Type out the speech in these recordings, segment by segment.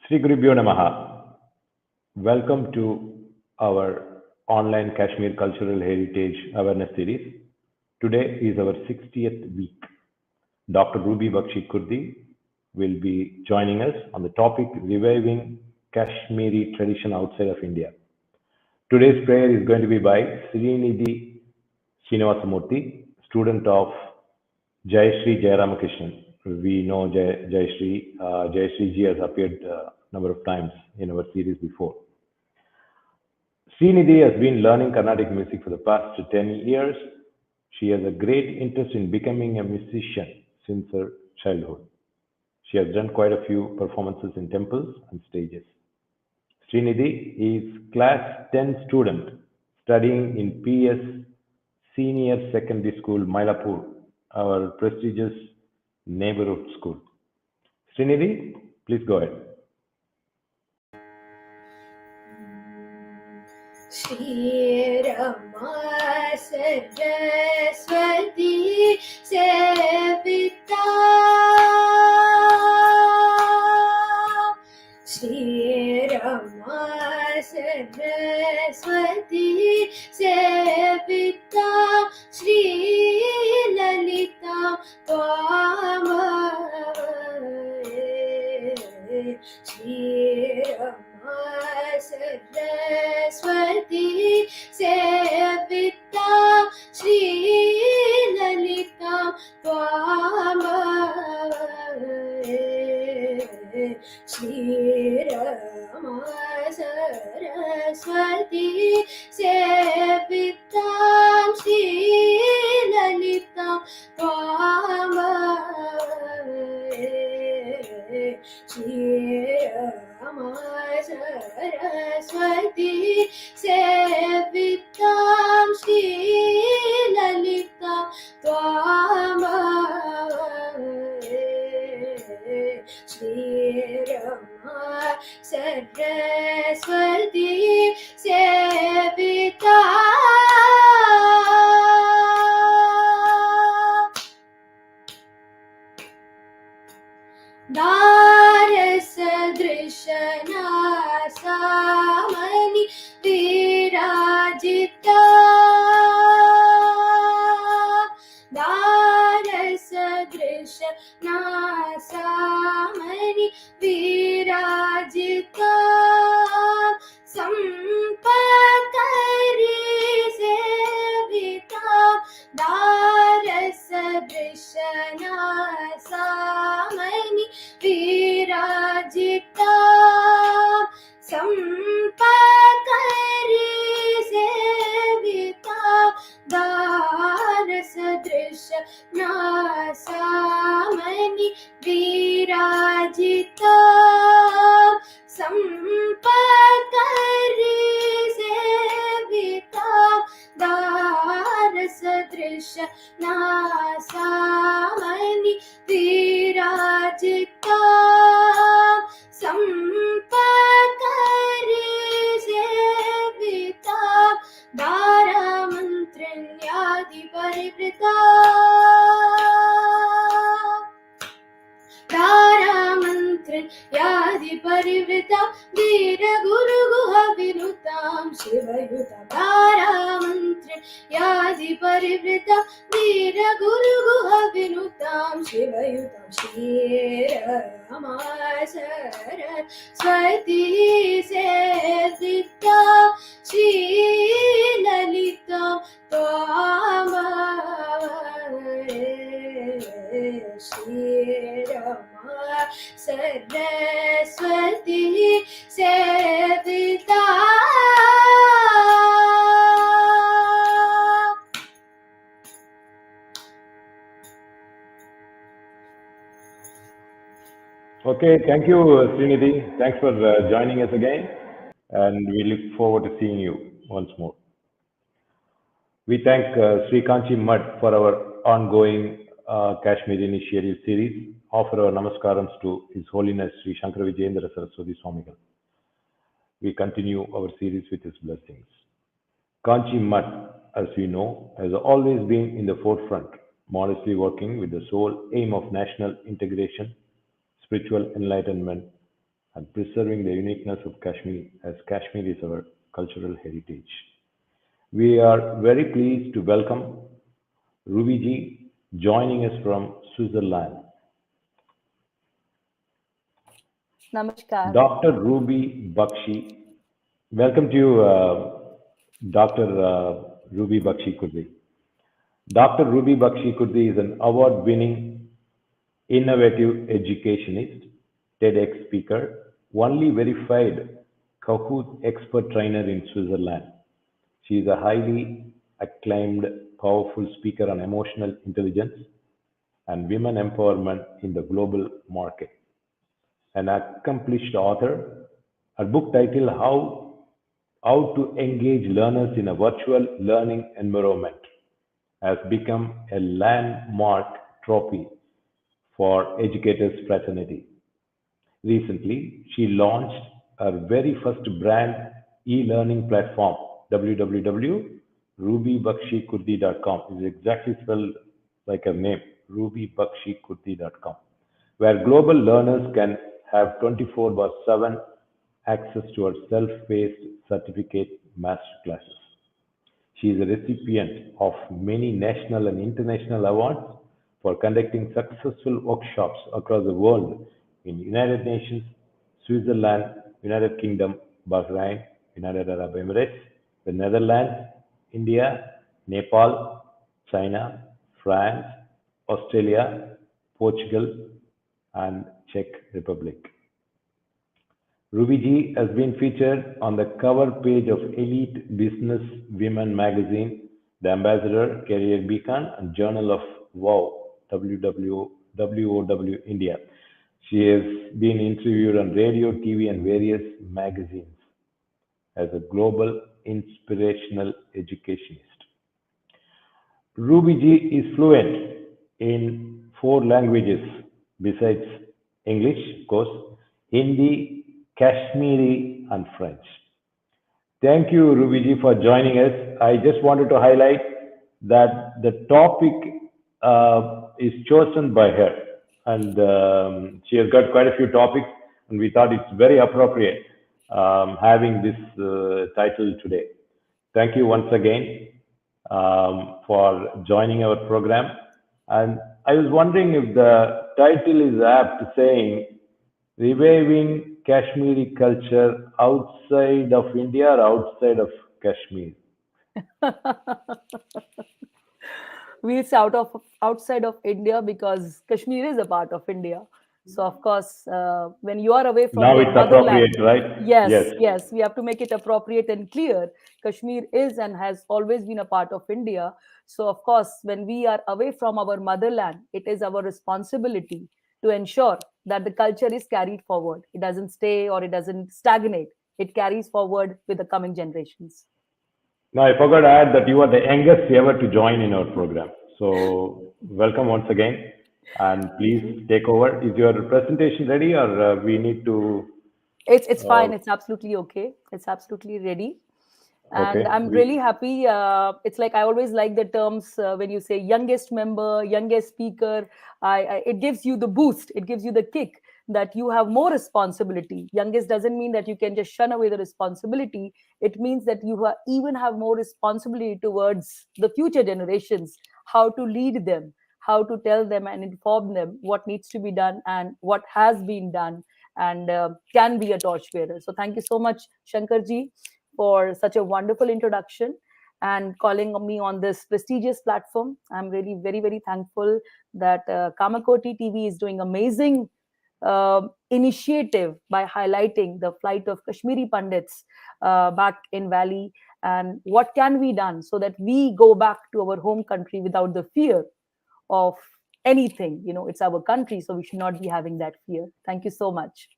Sri Gurubhyo Namaha. Welcome to our online Kashmir Cultural Heritage Awareness Series. Today is our 60th week. Dr. Ruby Bakshi Khurdi will be joining us on the topic reviving Kashmiri tradition outside of India. Today's prayer is going to be by Srinidhi Srinivasamurthy, student of Jayashree Jayaramakrishnan. We know Jayashree. Jayashree ji has appeared a number of times in our series before. Srinidhi has been learning Carnatic music for the past 10 years. She has a great interest in becoming a musician since her childhood. She has done quite a few performances in temples and stages. Srinidhi is class 10 student studying in PS Senior Secondary School, Mylapore, our prestigious neighborhood school. Srinidhi, please go ahead. Shri Rama Saraswati Sevita Shri Rama Saraswati Sevita Shri Lalita Twamavaye Shri Rama Saraswati Sevita Shri Lalita Twamavaye Shri Rama Saraswati Sevita Shri Lalita Twamavaye Shri Rama Saraswati Sevitam Shri Lalita Twamavaye Shri Rama Saraswati Sevitam Darasadrishana Samani Virajita Darasadrishana Samani Virajita Sampatari Sevita Darasadrishana Samani Virajita Sampatari Sevita Darasadrisha Nasamani Virajita Sampatari Sevita Darasadrisha Nasamani Virajita Sampatari Sevita Dharamantryadi Parivrita Dharamantryadi Parivrita Veera Guru Guha Vinutam Shivayuta Dharamantryadi Parivrita Veera Guru Guha Vinutam Shivayutam Shri Rama Saraswati Sevita Shri Lalita Twamavaye Shri Rama Saraswati Sevita Okay, thank you, Srinidhi. Thanks for joining us again, and we look forward to seeing you once more. We thank Sri Kanchi Mutt for our ongoing Kashmir Initiative series. Offer our namaskarams to His Holiness Sri Shankara Vijayendra Saraswati Swamigal. We continue our series with his blessings. Kanchi Mutt, as we know, has always been in the forefront, modestly working with the sole aim of national integration, spiritual enlightenment, and preserving the uniqueness of Kashmir as Kashmir is our cultural heritage. We are very pleased to welcome Ruby ji joining us from Switzerland. Namaskar. Dr. Ruby Bakshi, welcome to you, Dr. Ruby Bakshi Khurdi. Dr. Ruby Bakshi Khurdi is an award winning innovative educationist, TEDx speaker, only verified Kahoot expert trainer in Switzerland. She is a highly acclaimed, powerful speaker on emotional intelligence and women empowerment in the global market. An accomplished author, her book title How to Engage Learners in a Virtual Learning Environment has become a landmark trophy for educators fraternity. Recently, she launched her very first brand e-learning platform, www.rubybakshikurdi.com. It's exactly spelled like her name, rubybakshikurdi.com, where global learners can have 24 by 7 access to her self-paced certificate master classes. She is a recipient of many national and international awards for conducting successful workshops across the world in United Nations, Switzerland, United Kingdom, Bahrain, United Arab Emirates, the Netherlands, India, Nepal, China, France, Australia, Portugal, and Czech Republic. Ruby has been featured on the cover page of Elite Business Women magazine, The Ambassador, Career Beacon, and Journal of WOW, WOW India. She has been interviewed on radio, TV, and various magazines as a global inspirational educationist. Ruby ji is fluent in four languages besides English, of course, Hindi, Kashmiri, and French. Thank you, Rubiji, for joining us. I just wanted to highlight that the topic is chosen by her, and she has got quite a few topics, and we thought it's very appropriate having this title today. Thank you once again for joining our program. And I was wondering if the title is apt saying reviving Kashmiri culture outside of India or outside of Kashmir. We'll say outside of India because Kashmir is a part of India. So of course, when you are away from Now your it's motherland, appropriate, right? Yes. yes, we have to make it appropriate and clear. Kashmir is and has always been a part of India. So of course, when we are away from our motherland, it is our responsibility to ensure that the culture is carried forward. It doesn't stay or it doesn't stagnate. It carries forward with the coming generations. Now I forgot to add that you are the youngest ever to join in our program. So welcome once again, and Thank you. please take over. Is your presentation ready, or we need to? It's Uh, fine. It's absolutely okay. It's absolutely ready. And okay, I'm really happy. It's like I always like the terms when you say youngest member, youngest speaker. It gives you the boost. It gives you the kick that you have more responsibility. Youngest doesn't mean that you can just shun away the responsibility. It means that you even have more responsibility towards the future generations, how to lead them, how to tell them and inform them what needs to be done and what has been done and can be a torchbearer. So thank you so much, Shankarji, for such a wonderful introduction and calling me on this prestigious platform. I'm really very, very thankful that Kamakoti TV is doing amazing initiative by highlighting the flight of Kashmiri Pandits back in Valley and what can be done so that we go back to our home country without the fear of anything. It's our country, so we should not be having that fear. Thank you so much.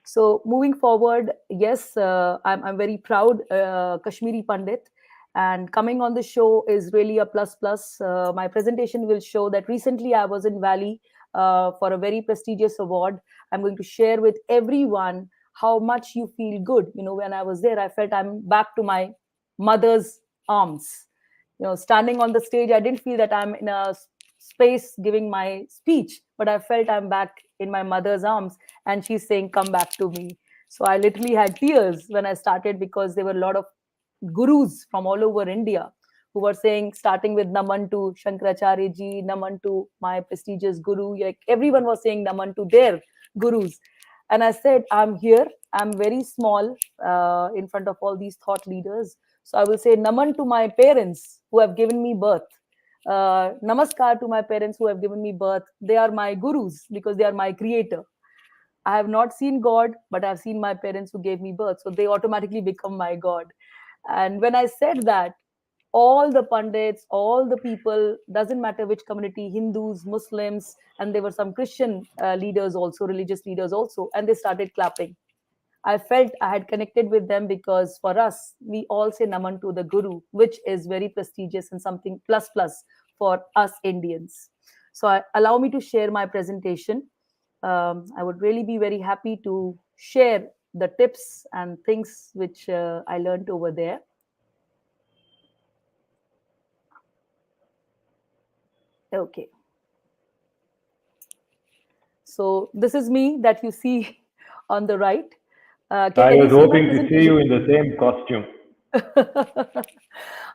So moving forward, yes, I'm very proud Kashmiri Pandit, and coming on the show is really a plus plus. My presentation will show that recently I was in Valley for a very prestigious award. I'm going to share with everyone how much you feel good. When I was there, I felt I'm back to my mother's arms. Standing on the stage, I didn't feel that I'm in a space giving my speech, but I felt I'm back in my mother's arms, and she's saying, "Come back to me." So I literally had tears when I started, because there were a lot of gurus from all over India who were saying, starting with Naman to Shankaracharya ji, Naman to my prestigious guru. Like everyone was saying Naman to their gurus. And I said, I'm here. I'm very small in front of all these thought leaders. So I will say Naman to my parents who have given me birth. Namaskar to my parents who have given me birth. They are my gurus because they are my creator. I have not seen God, but I've seen my parents who gave me birth. So they automatically become my God. And when I said that, all the pundits, all the people, doesn't matter which community, Hindus, Muslims, and there were some Christian leaders also, religious leaders also, and they started clapping. I felt I had connected with them, because for us, we all say Naman to the Guru, which is very prestigious and something plus plus for us Indians. So allow me to share my presentation. I would really be very happy to share the tips and things which I learned over there. Okay. So this is me that you see on the right. Can I you was see my hoping to see presentation? you in the same costume.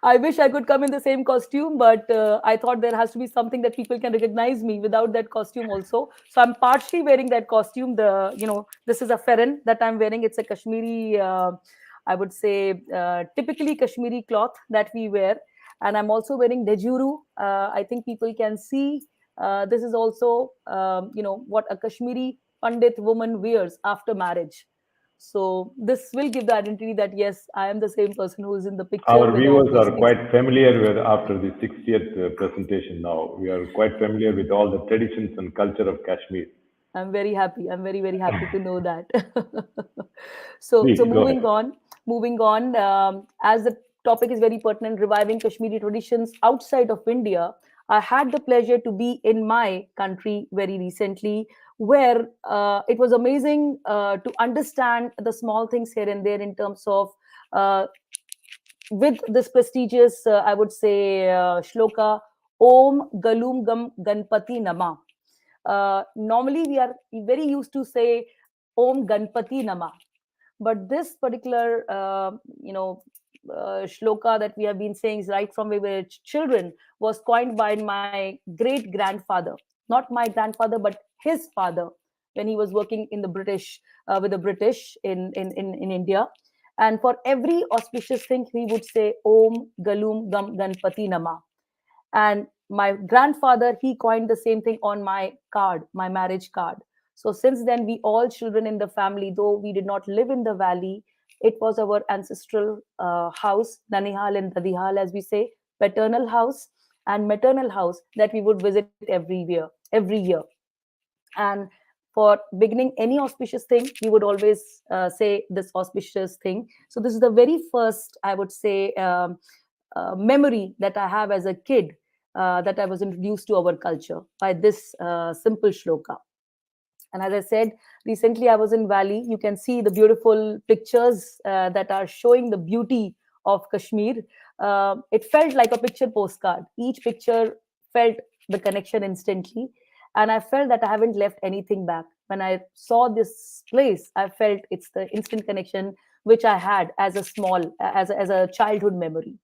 I wish I could come in the same costume, but I thought there has to be something that people can recognize me without that costume also. So I'm partially wearing that costume. This is a ferran that I'm wearing. It's a Kashmiri, I would say, typically Kashmiri cloth that we wear. And I'm also wearing dejuru. I think people can see. This is also, what a Kashmiri Pandit woman wears after marriage. So this will give the identity that yes, I am the same person who is in the picture Our with all viewers those are things. quite familiar with after the 60th presentation now. We are quite familiar with all the traditions and culture of Kashmir. I'm very happy. I'm very, very happy to know that. So Please go ahead. moving on. As the topic is very pertinent, reviving Kashmiri traditions outside of India. I had the pleasure to be in my country very recently, where it was amazing to understand the small things here and there in terms of uh, with this prestigious, I would say, shloka, Om Galum Gam Ganpati Nama. Normally, we are very used to say Om Ganpati Nama, but this particular, shloka that we have been saying is right from we were children, was coined by my great grandfather, not my grandfather, but his father, when he was working in the British, with the British in India. And for every auspicious thing, he would say Om Galum Gam Ganpati Nama. And my grandfather, he coined the same thing on my card, my marriage card. So since then, we all children in the family, though we did not live in the valley, it was our ancestral house, Nanihal and Dadihal, as we say, paternal house and maternal house, that we would visit every year. And for beginning any auspicious thing, we would always say this auspicious thing. So this is the very first, I would say, memory that I have as a kid, that I was introduced to our culture by this simple shloka. And as I said, recently I was in Valley. You can see the beautiful pictures that are showing the beauty of Kashmir. It felt like a picture postcard. Each picture felt the connection instantly. And I felt that I haven't left anything back. When I saw this place, I felt it's the instant connection which I had as a as a childhood memory.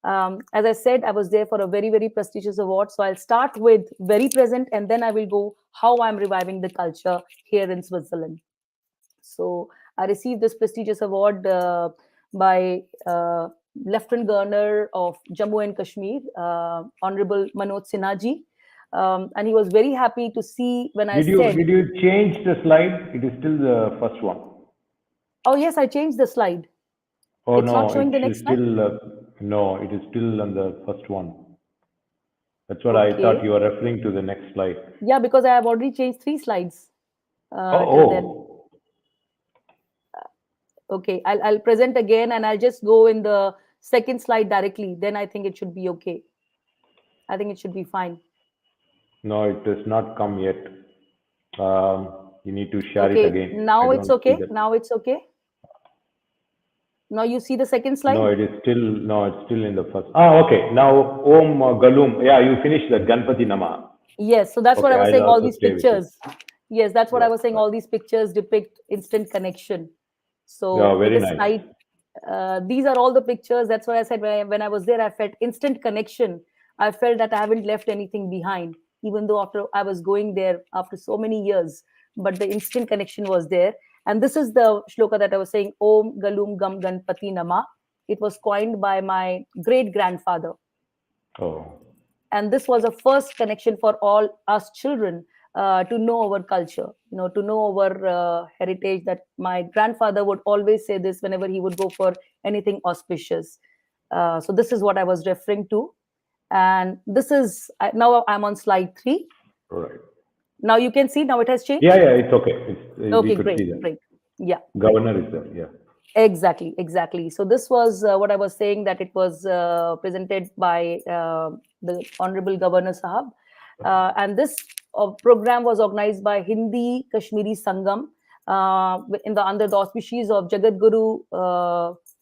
As I said, I was there for a very, very prestigious award. So I'll start with very present, and then I will go how I'm reviving the culture here in Switzerland. So I received this prestigious award by Lieutenant Governor of Jammu and Kashmir, Honorable Manoj Sinha ji. And he was very happy to see when I said, Did you change the slide? It is still the first one. "Oh yes, I changed the slide. Oh It's not no, showing the it's next slide." still no, it is still on the first one. That's what I thought Okay. you were referring to the next slide. Yeah, because I have already changed 3 slides Oh, till then. oh, Okay, I'll present again, and I'll just go in the second slide directly. Then I think it should be okay. I think it should be fine. no, it does not come yet. You need to share it Okay, again. I now it's don't see okay. that. Now it's okay. Now you see the second No, slide. it is still, no, it's still in the first. Ah, okay. Now, Om Galum. Yeah, you finished that Ganpati Nama. Yes, so that's what Okay, I was I'll saying. All also these stay with you. pictures. Yes, that's what I Yes, was saying. right. All these pictures depict instant connection. Yeah, So with very the nice. slide, these are all the pictures. That's what I said when I was there. I felt instant connection. I felt that I haven't left anything behind, even though after I was going there after so many years, but the instant connection was there. And this is the shloka that I was saying. Om Galum Gam Ganpati Nama. It was coined by my great grandfather, Oh, and this was a first connection for all us children, to know our culture, to know our heritage. That my grandfather would always say this whenever he would go for anything auspicious. So this is what I was referring to. And this is now I'm on slide 3. all right. Now you can see, now it has Yeah, changed. yeah, it's okay. We Okay, could great, see that. great. Yeah. Governor is there. Yeah. Exactly, exactly. So this was what I was saying, that it was presented by the Honorable Governor Sahab, and this program was organized by Hindi Kashmiri Sangam, in the under the auspices of Jagat Guru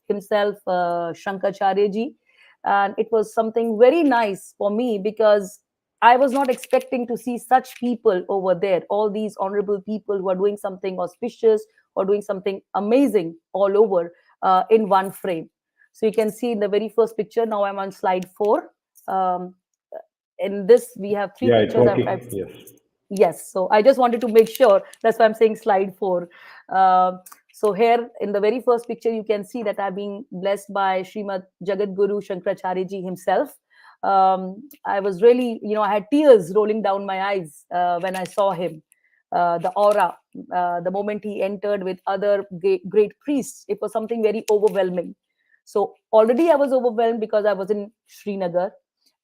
himself, Shankaracharya ji, and it was something very nice for me because I was not expecting to see such people over there, all these honorable people who are doing something auspicious or doing something amazing all over in one frame. So you can see in the very first picture, now I'm on slide 4. Um, in this, we have three Yeah, it's pictures. working. Yes. Yes, so I just wanted to make sure. That's why I'm saying slide 4. So here in the very first picture, you can see that I'm being blessed by Srimad Jagat Guru Shankaracharya ji himself. I was really, I had tears rolling down my eyes when I saw him. The aura, the moment he entered with other great priests, it was something very overwhelming. So already I was overwhelmed because I was in Srinagar.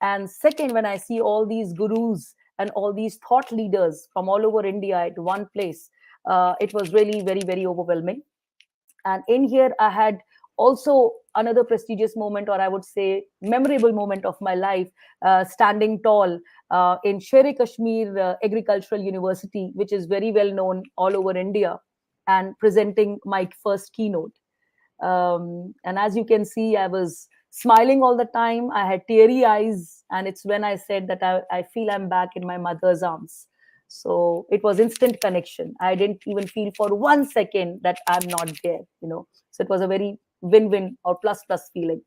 And second, when I see all these gurus and all these thought leaders from all over India at one place, it was really very, very overwhelming. And in here, I had also another prestigious moment, or I would say memorable moment of my life, standing tall in Sher Kashmir Agricultural University, which is very well known all over India, and presenting my first keynote. And as you can see, I was smiling all the time. I had teary eyes, and it's when I said that I feel I'm back in my mother's arms. So it was instant connection. I didn't even feel for 1 second that I'm not there. So it was a very win-win or plus feeling.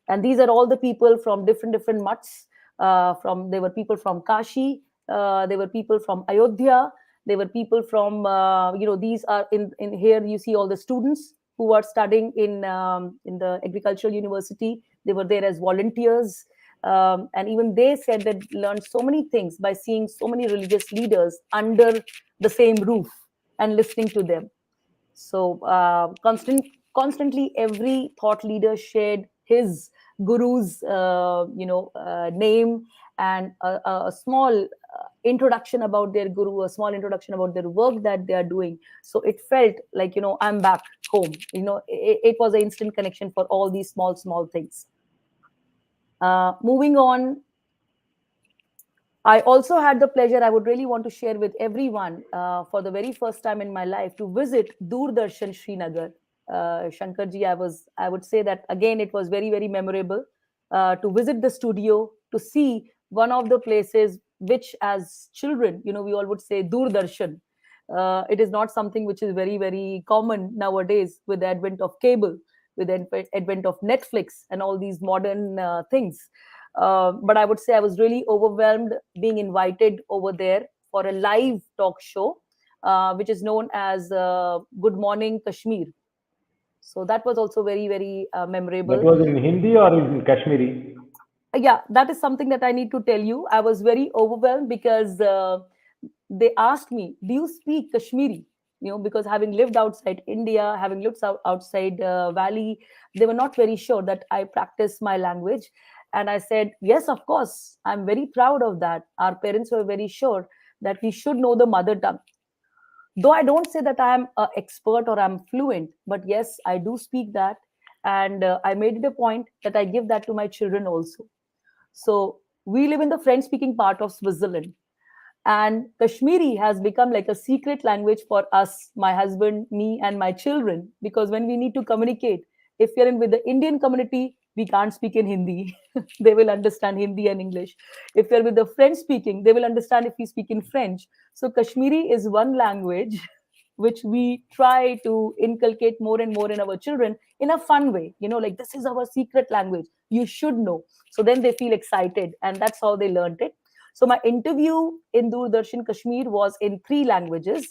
And these are all the people from different mutts. From There were people from Kashi, there were people from Ayodhya, there were people from these are in here. You see all the students who are studying in the agricultural university. They were there as volunteers, and even they said that learned so many things by seeing so many religious leaders under the same roof and listening to them. So constantly, every thought leader shared his guru's name, and a small introduction about their guru, a small introduction about their work that they are doing. So it felt like, I'm back home. It was an instant connection for all these small things. Moving on, I also had the pleasure, I would really want to share with everyone, for the very first time in my life, to visit Doordarshan Srinagar. Shankarji, I would say that again, it was very, very memorable to visit the studio, to see one of the places which, as children, we all would say Doordarshan. It is not something which is very, very common nowadays with the advent of cable, with the advent of Netflix and all these modern things. But I would say I was really overwhelmed being invited over there for a live talk show, which is known as Good Morning Kashmir. So that was also very, very That memorable. was in Hindi or in Kashmiri? Yeah, that is something that I need to tell you. I was very overwhelmed because they asked me, do you speak Kashmiri? Because having lived outside India, having lived outside Valley, they were not very sure that I practice my language. And I said, yes, of course, I'm very proud of that. Our parents were very sure that we should know the mother tongue. Though I don't say that I'm an expert or I'm fluent, but yes, I do speak that. And I made it a point that I give that to my children also. So we live in the French speaking part of Switzerland. And Kashmiri has become like a secret language for us, my husband, me, and my children, because when we need to communicate, if you're in with the Indian community, we can't speak in Hindi. They will understand Hindi and English. If you're with the French speaking, they will understand if we speak in French. So Kashmiri is one language which we try to inculcate more and more in our children in a fun way. Like, this is our secret language. You should know. So then they feel excited, and that's how they learned it. So my interview in Doordarshan Kashmir was in three languages.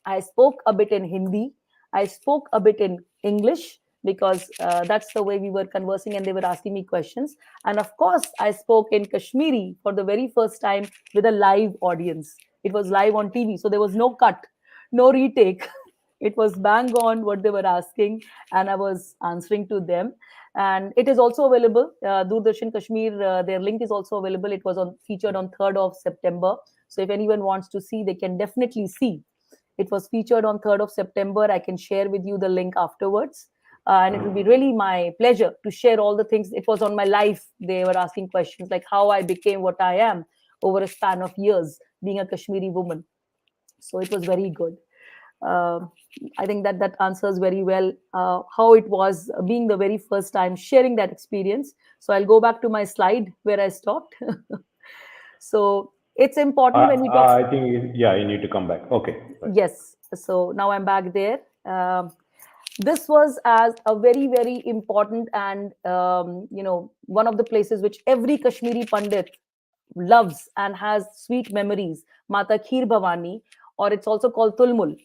I spoke a bit in Hindi. I spoke a bit in English because that's the way we were conversing and they were asking me questions. And of course, I spoke in Kashmiri for the very first time with a live audience. It was live on TV, so there was no cut, no retake. It was bang on what they were asking, and I was answering to them. And it is also available. Doordarshan Kashmir, their link is also available. It was featured on 3rd of September. So if anyone wants to see, they can definitely see. It was featured on 3rd of September. I can share with you the link afterwards. And it will be really my pleasure to share all the things. It was on my life. They were asking questions like how I became what I am over a span of years, being a Kashmiri woman. So it was very good. Uh, I think that answers very well how it was being the very first time sharing that experience. So I'll go back to my slide where I stopped. So it's important when we talk. I think, yeah, you need to come back. Okay. Right. Yes. So now I'm back there. This was as a very, very important and, one of the places which every Kashmiri Pandit loves and has sweet memories. Mata Kheer Bhavani, or it's also called Tulmul.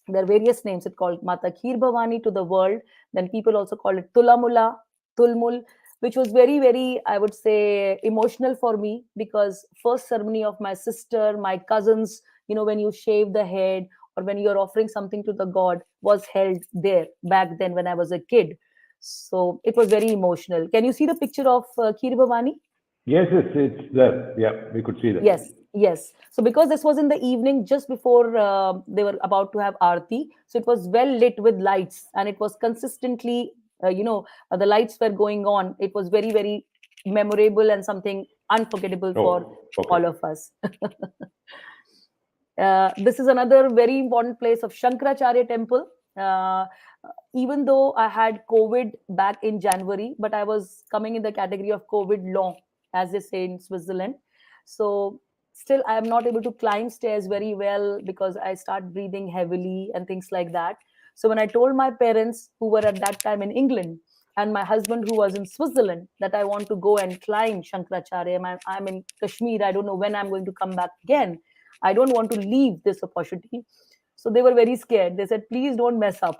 There are various names. It's called Mata Kheer Bhavani to the world. Then people also call it Tulamula, Tulmul, which was very, very, I would say, emotional for me because first ceremony of my sister, my cousins, when you shave the head or when you're offering something to the god was held there back then when I was a kid. So it was very emotional. Can you see the picture of Kheer Bhavani? Yes, yes, it's there. Yeah, we could see that. Yes, yes. So because this was in the evening, just before they were about to have aarti, so it was well lit with lights, and it was consistently, the lights were going on. It was very, very memorable and something unforgettable for Oh, okay. all of us. This is another very important place of Shankaracharya temple. Uh, Even though I had COVID back in January, but I was coming in the category of COVID long, as they say in Switzerland. So still, I am not able to climb stairs very well because I start breathing heavily and things like that. So when I told my parents, who were at that time in England, and my husband, who was in Switzerland, that I want to go and climb Shankaracharya, I'm in Kashmir, I don't know when I'm going to come back again. I don't want to leave this opportunity. So they were very scared. They said, please don't mess up.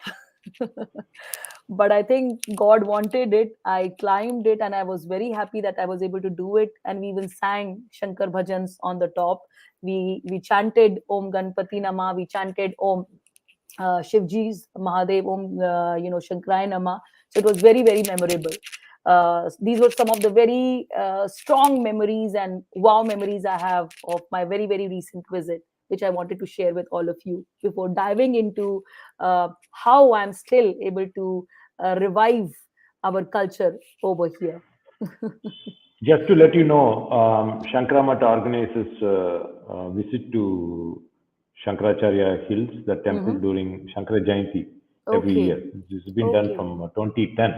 But I think God wanted it. I climbed it and I was very happy that I was able to do it. And we even sang Shankar bhajans on the top. We chanted Om Ganpati Nama. We chanted Om Shivji's Mahadev Om, Shankarai Nama. So it was very, very memorable. These were some of the very strong memories and wow memories I have of my very, very recent visit, which I wanted to share with all of you before diving into how I'm still able to revive our culture over here. Just to let you know, Shankaramata organizes a visit to Shankaracharya Hills, the temple, Hmm. during Shankara Jayanti every Okay, year. This has been done okay, from 2010.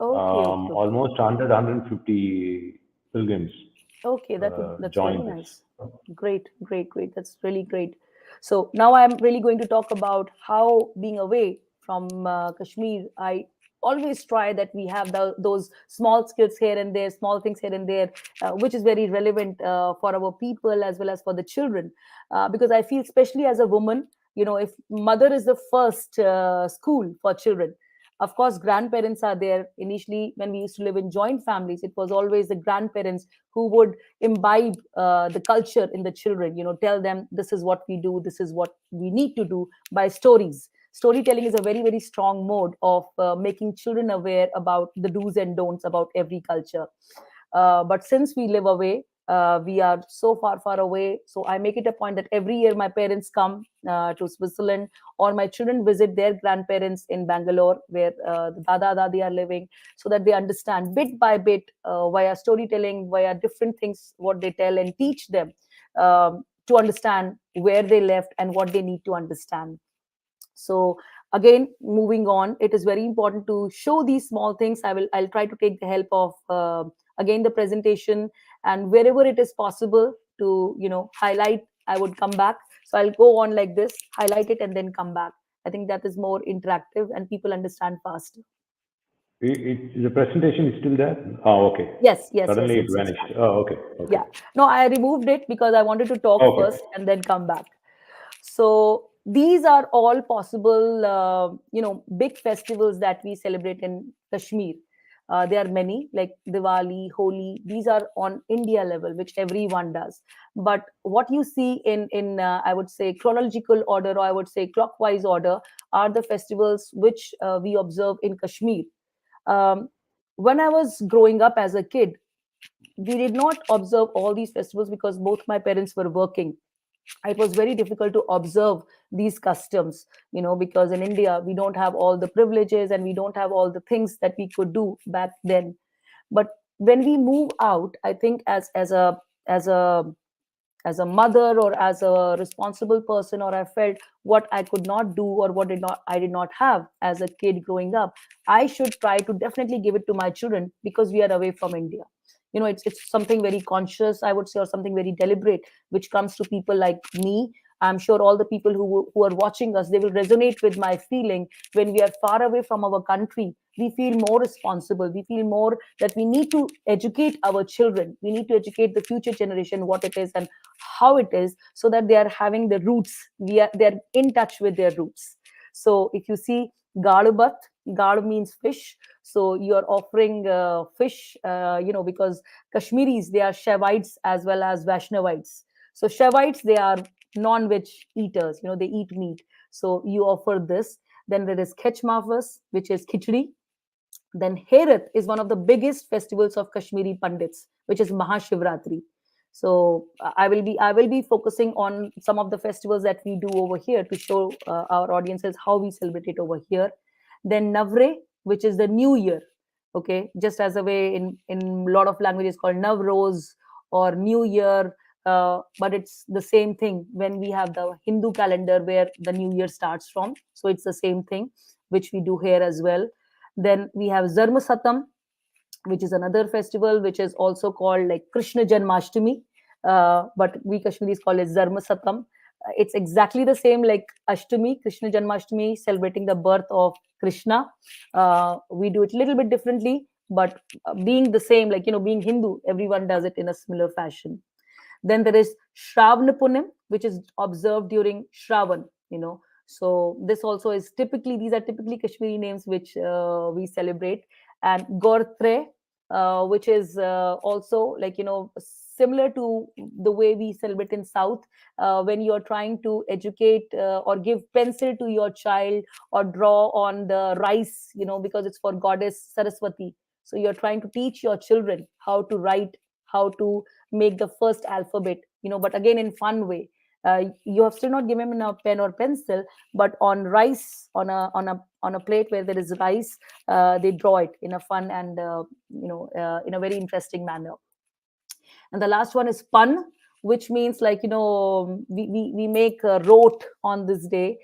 okay, okay, okay. Almost 100, 150 pilgrims That's very join this. nice. Great, great, great. That's really great. So now I'm really going to talk about how being away from Kashmir, I always try that we have those small skills here and there, small things here and there, which is very relevant for our people as well as for the children. Because I feel, especially as a woman, if mother is the first school for children, of course grandparents are there. Initially when we used to live in joint families, it was always the grandparents who would imbibe the culture in the children, tell them this is what we do, this is what we need to do by stories. Storytelling is a very, very strong mode of making children aware about the do's and don'ts about every culture. But since we live away, we are so far, far away. So I make it a point that every year my parents come to Switzerland, or my children visit their grandparents in Bangalore, where the Dada Dadi are living, so that they understand bit by bit via storytelling, via different things, what they tell and teach them. to understand where they left and what they need to understand. So again, moving on, it is very important to show these small things. I'll try to take the help of again the presentation, and wherever it is possible to highlight, I would come back. So I'll go on like this, highlight it, and then come back. I think that is more interactive and people understand faster. The presentation is still there? Oh, okay. Yes, yes, yes, Suddenly it it's vanished. back. Oh, okay. Okay. Yeah. No, I removed it because I wanted to talk Okay. first and then come back. So these are all possible, big festivals that we celebrate in Kashmir. There are many like Diwali, Holi. These are on India level, which everyone does. But what you see in I would say chronological order, or I would say clockwise order, are the festivals which we observe in Kashmir. Um, when I was growing up as a kid, we did not observe all these festivals because both my parents were working. It was very difficult to observe these customs, because in India we don't have all the privileges and we don't have all the things that we could do back then. But when we move out, I think as a as a mother or as a responsible person, or I felt what I could not do or what did not I did not have as a kid growing up, I should try to definitely give it to my children, because we are away from India. It's something very conscious, I would say, or something very deliberate, which comes to people like me. I'm sure all the people who are watching us, they will resonate with my feeling. When we are far away from our country, we feel more responsible, we feel more that we need to educate our children, we need to educate the future generation what it is and how it is, so that they are having the roots, they're in touch with their roots. So if you see galubat, galu means fish. So you're offering fish, because Kashmiris, they are Shaivites as well as Vaishnavites. So Shaivites, they are non-veg eaters, they eat meat. So you offer this. Then there is Khechmafas, which is khichdi. Then Herath is one of the biggest festivals of Kashmiri Pandits, which is Mahashivratri. So I will be focusing on some of the festivals that we do over here to show our audiences how we celebrate it over here. Then Navre, which is the New Year. Okay, just as a way, in a lot of languages called Navroz or New Year, but it's the same thing when we have the Hindu calendar where the New Year starts from. So it's the same thing which we do here as well. Then we have Zarmasatam, which is another festival, which is also called like Krishna Janmashtami, but we Kashmiris call it Zarmasatam. It's exactly the same like Ashtami, Krishna Janmashtami, celebrating the birth of Krishna. We do it a little bit differently, but being the same, like, being Hindu, everyone does it in a similar fashion. Then there is Shravana Punim, which is observed during Shravan, So this also is typically, these are typically Kashmiri names which we celebrate. And Gortre, which is also like, similar to the way we celebrate in South, when you're trying to educate or give pencil to your child or draw on the rice, because it's for goddess Saraswati. So you're trying to teach your children how to write, how to make the first alphabet, but again in fun way. You have still not given him a pen or pencil, but on rice, on a plate where there is rice, they draw it in a fun and in a very interesting manner. And the last one is Pan, which means like, we make rote on this day.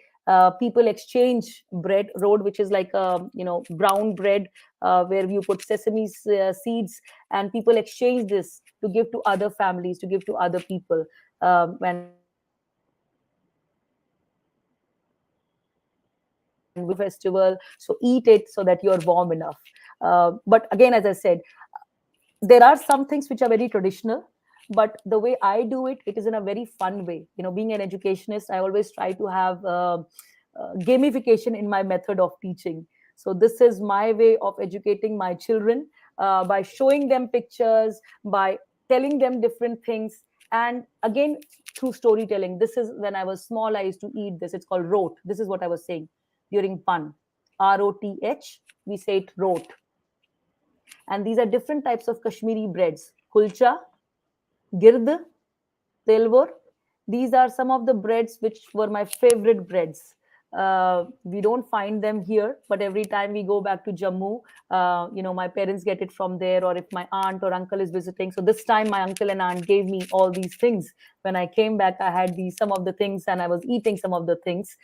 People exchange bread, road, which is like brown bread, where you put sesame seeds, and people exchange this to give to other families, to give to other people. And we have festival, so eat it so that you're warm enough. But again, as I said, there are some things which are very traditional, but the way I do it, it is in a very fun way. Being an educationist, I always try to have gamification in my method of teaching. So this is my way of educating my children, by showing them pictures, by telling them different things, and again through storytelling. This is when I was small, I used to eat this. It's called rote. This is what I was saying during Pan, Roth. We say it rote. And these are different types of Kashmiri breads: kulcha, gird, telwar. These are some of the breads which were my favorite breads. We don't find them here, but every time we go back to Jammu, my parents get it from there, or if my aunt or uncle is visiting. So this time, my uncle and aunt gave me all these things. When I came back, I had these some of the things, and I was eating some of the things.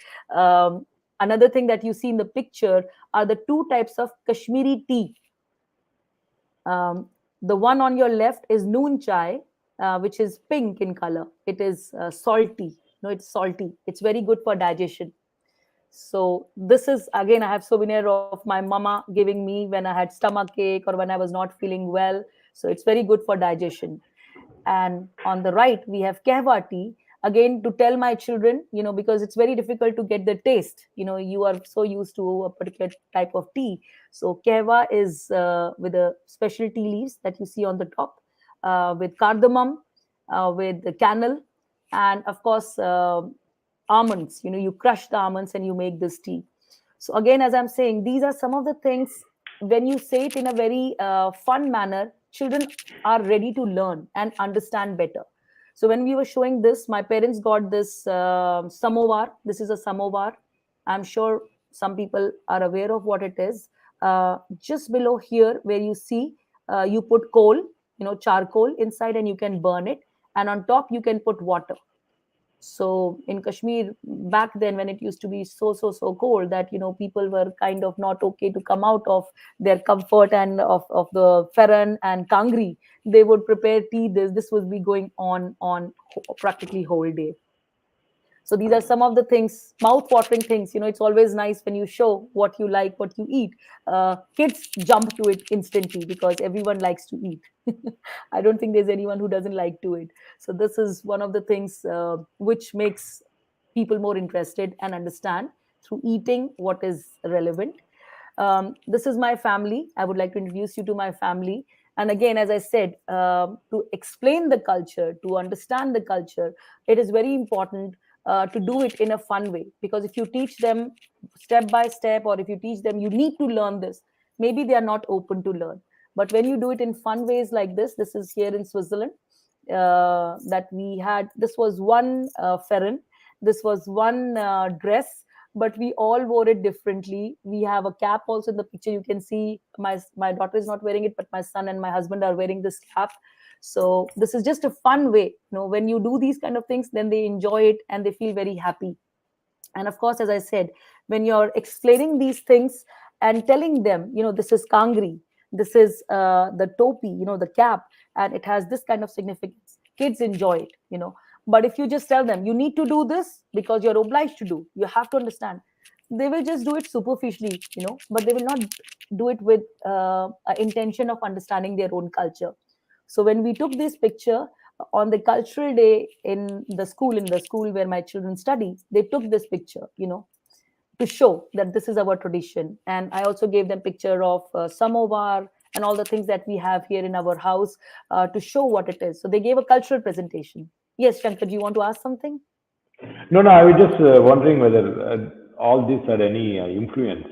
Another thing that you see in the picture are the two types of Kashmiri tea. um, the one on your left is noon chai, which is pink in color. It is salty. No, it's salty. It's very good for digestion. So this is again, I have souvenir of my mama giving me when I had stomach ache or when I was not feeling well. So it's very good for digestion. And on the right we have kahwa tea, again to tell my children, because it's very difficult to get the taste. You are so used to a particular type of tea. So kahwa is with the special tea leaves that you see on the top, with cardamom, with the cannel, and of course almonds. You crush the almonds and you make this tea. So again, as I'm saying, these are some of the things. When you say it in a very fun manner, children are ready to learn and understand better. So when we were showing this, my parents got this samovar. This is a samovar. I'm sure some people are aware of what it is. Just below here where you see, you put coal, charcoal inside, and you can burn it, and on top you can put water. So in Kashmir back then, when it used to be so cold that people were kind of not okay to come out of their comfort and of the Ferran and Kangri, they would prepare tea. This would be going on practically whole day. So these are some of the things, mouth-watering things. It's always nice when you show what you like, what you eat. Kids jump to it instantly because everyone likes to eat. I don't think there's anyone who doesn't like to eat. So this is one of the things which makes people more interested and understand through eating what is relevant. This is my family. I would like to introduce you to my family. And again, as I said, to explain the culture, to understand the culture, it is very important to do it in a fun way. Because if you teach them step by step, or if you teach them, you need to learn this, maybe they are not open to learn. But when you do it in fun ways like this is here in Switzerland, that we had. This was one Ferren, this was one dress, but we all wore it differently. We have a cap also in the picture. You can see my daughter is not wearing it, but my son and my husband are wearing this cap. So this is just a fun way. When you do these kind of things, then they enjoy it and they feel very happy. And of course, as I said, when you're explaining these things and telling them, this is kangri, this is the topi, the cap, and it has this kind of significance, kids enjoy it. But if you just tell them you need to do this because you're obliged to do, you have to understand, they will just do it superficially, but they will not do it with intention of understanding their own culture. So when we took this picture on the cultural day in the school where my children study, they took this picture, to show that this is our tradition. And I also gave them picture of samovar and all the things that we have here in our house, to show what it is. So they gave a cultural presentation. Yes, Shankar, do you want to ask something? No, no, I was just wondering whether all this had any influence,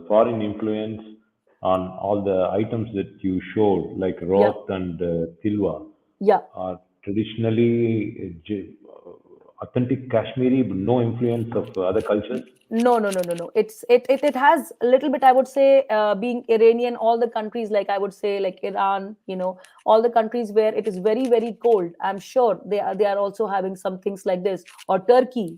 foreign influence on all the items that you showed, like Yeah, Roth and Tilwa, yeah. are traditionally authentic Kashmiri, but no influence of other cultures. No, no, no, no, no. It has a little bit, I would say, being Iranian, all the countries, like I would say, like Iran, all the countries where it is very, very cold. I'm sure they are also having some things like this. Or Turkey,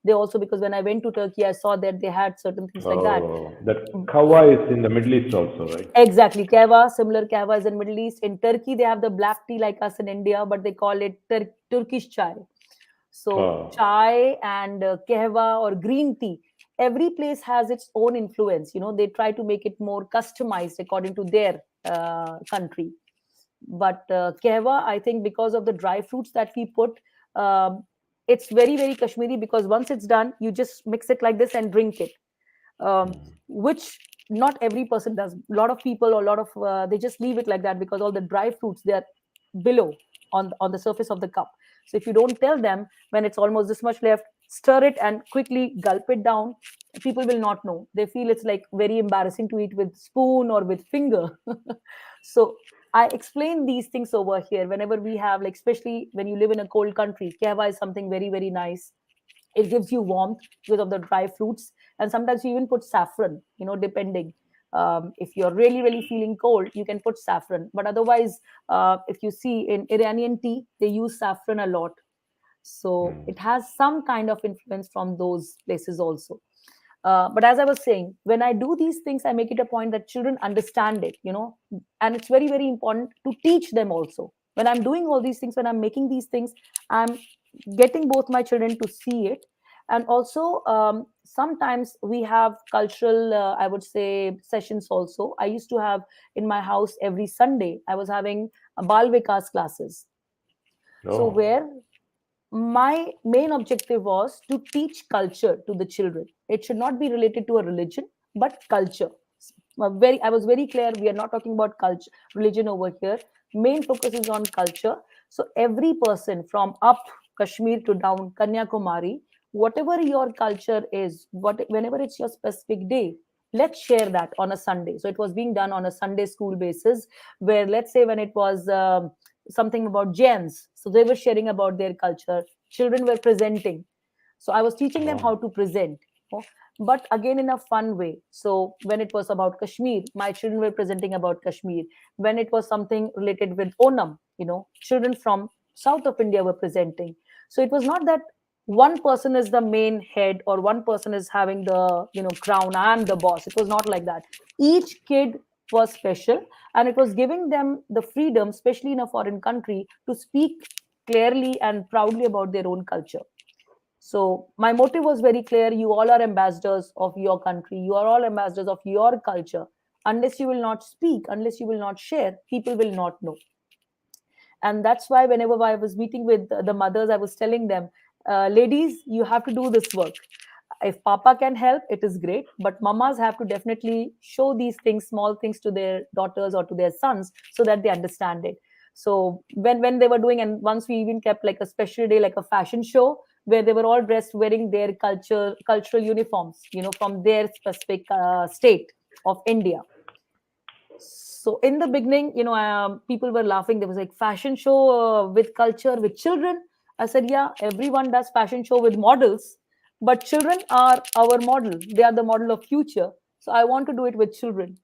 they also, because when I went to Turkey, I saw that they had certain things like that. That kawa is in the Middle East also, right? Exactly. Kava, similar kava is in Middle East. In Turkey, they have the black tea like us in India, but they call it Turkish chai. So Oh, chai and kahwa or green tea, every place has its own influence. They try to make it more customized according to their country. But kahwa, I think, because of the dry fruits that we put, um, it's very, very Kashmiri, because once it's done, you just mix it like this and drink it, which not every person does. A lot of people, or a lot of they just leave it like that, because all the dry fruits, they are below on the surface of the cup. So if you don't tell them when it's almost this much left, stir it and quickly gulp it down, people will not know. They feel it's like very embarrassing to eat with spoon or with finger. So I explain these things over here whenever we have, like, especially when you live in a cold country. Kahwa is something very, very nice. It gives you warmth because of the dry fruits, and sometimes you even put saffron, depending. If you're really really feeling cold, you can put saffron, but otherwise, if you see in Iranian tea, they use saffron a lot. So Mm. it has some kind of influence from those places also. But as I was saying, when I do these things, I make it a point that children understand it, and it's very, very important to teach them also. When I'm doing all these things, when I'm making these things, I'm getting both my children to see it. And also, sometimes we have cultural, I would say, sessions also. I used to have in my house every Sunday, I was having Bal Vikas classes. So, Oh. where my main objective was to teach culture to the children. It should not be related to a religion, but culture. I was very clear. We are not talking about culture, religion over here. Main focus is on culture. So every person from up Kashmir to down Kanyakumari, whatever your culture is, whenever it's your specific day, let's share that on a Sunday. So it was being done on a Sunday school basis, where let's say when it was something about Jains. So they were sharing about their culture. Children were presenting. So I was teaching them Oh. how to present, but again in a fun way. So when it was about Kashmir, my children were presenting about Kashmir. When it was something related with Onam, children from south of India were presenting. So it was not that one person is the main head or one person is having the crown and the boss. It was not like that. Each kid was special, and it was giving them the freedom, especially in a foreign country, to speak clearly and proudly about their own culture. So my motive was very clear. You all are ambassadors of your country. You are all ambassadors of your culture. Unless you will not speak, unless you will not share, people will not know. And that's why whenever I was meeting with the mothers, I was telling them, ladies, you have to do this work. If papa can help, it is great, but mamas have to definitely show these things, small things, to their daughters or to their sons, so that they understand it. So when they were doing, and once we even kept like a special day, like a fashion show, where they were all dressed wearing their cultural uniforms, from their specific state of India. So in the beginning, people were laughing. There was like fashion show with culture with children. I said, yeah, everyone does fashion show with models, but children are our model. They are the model of future. So I want to do it with children.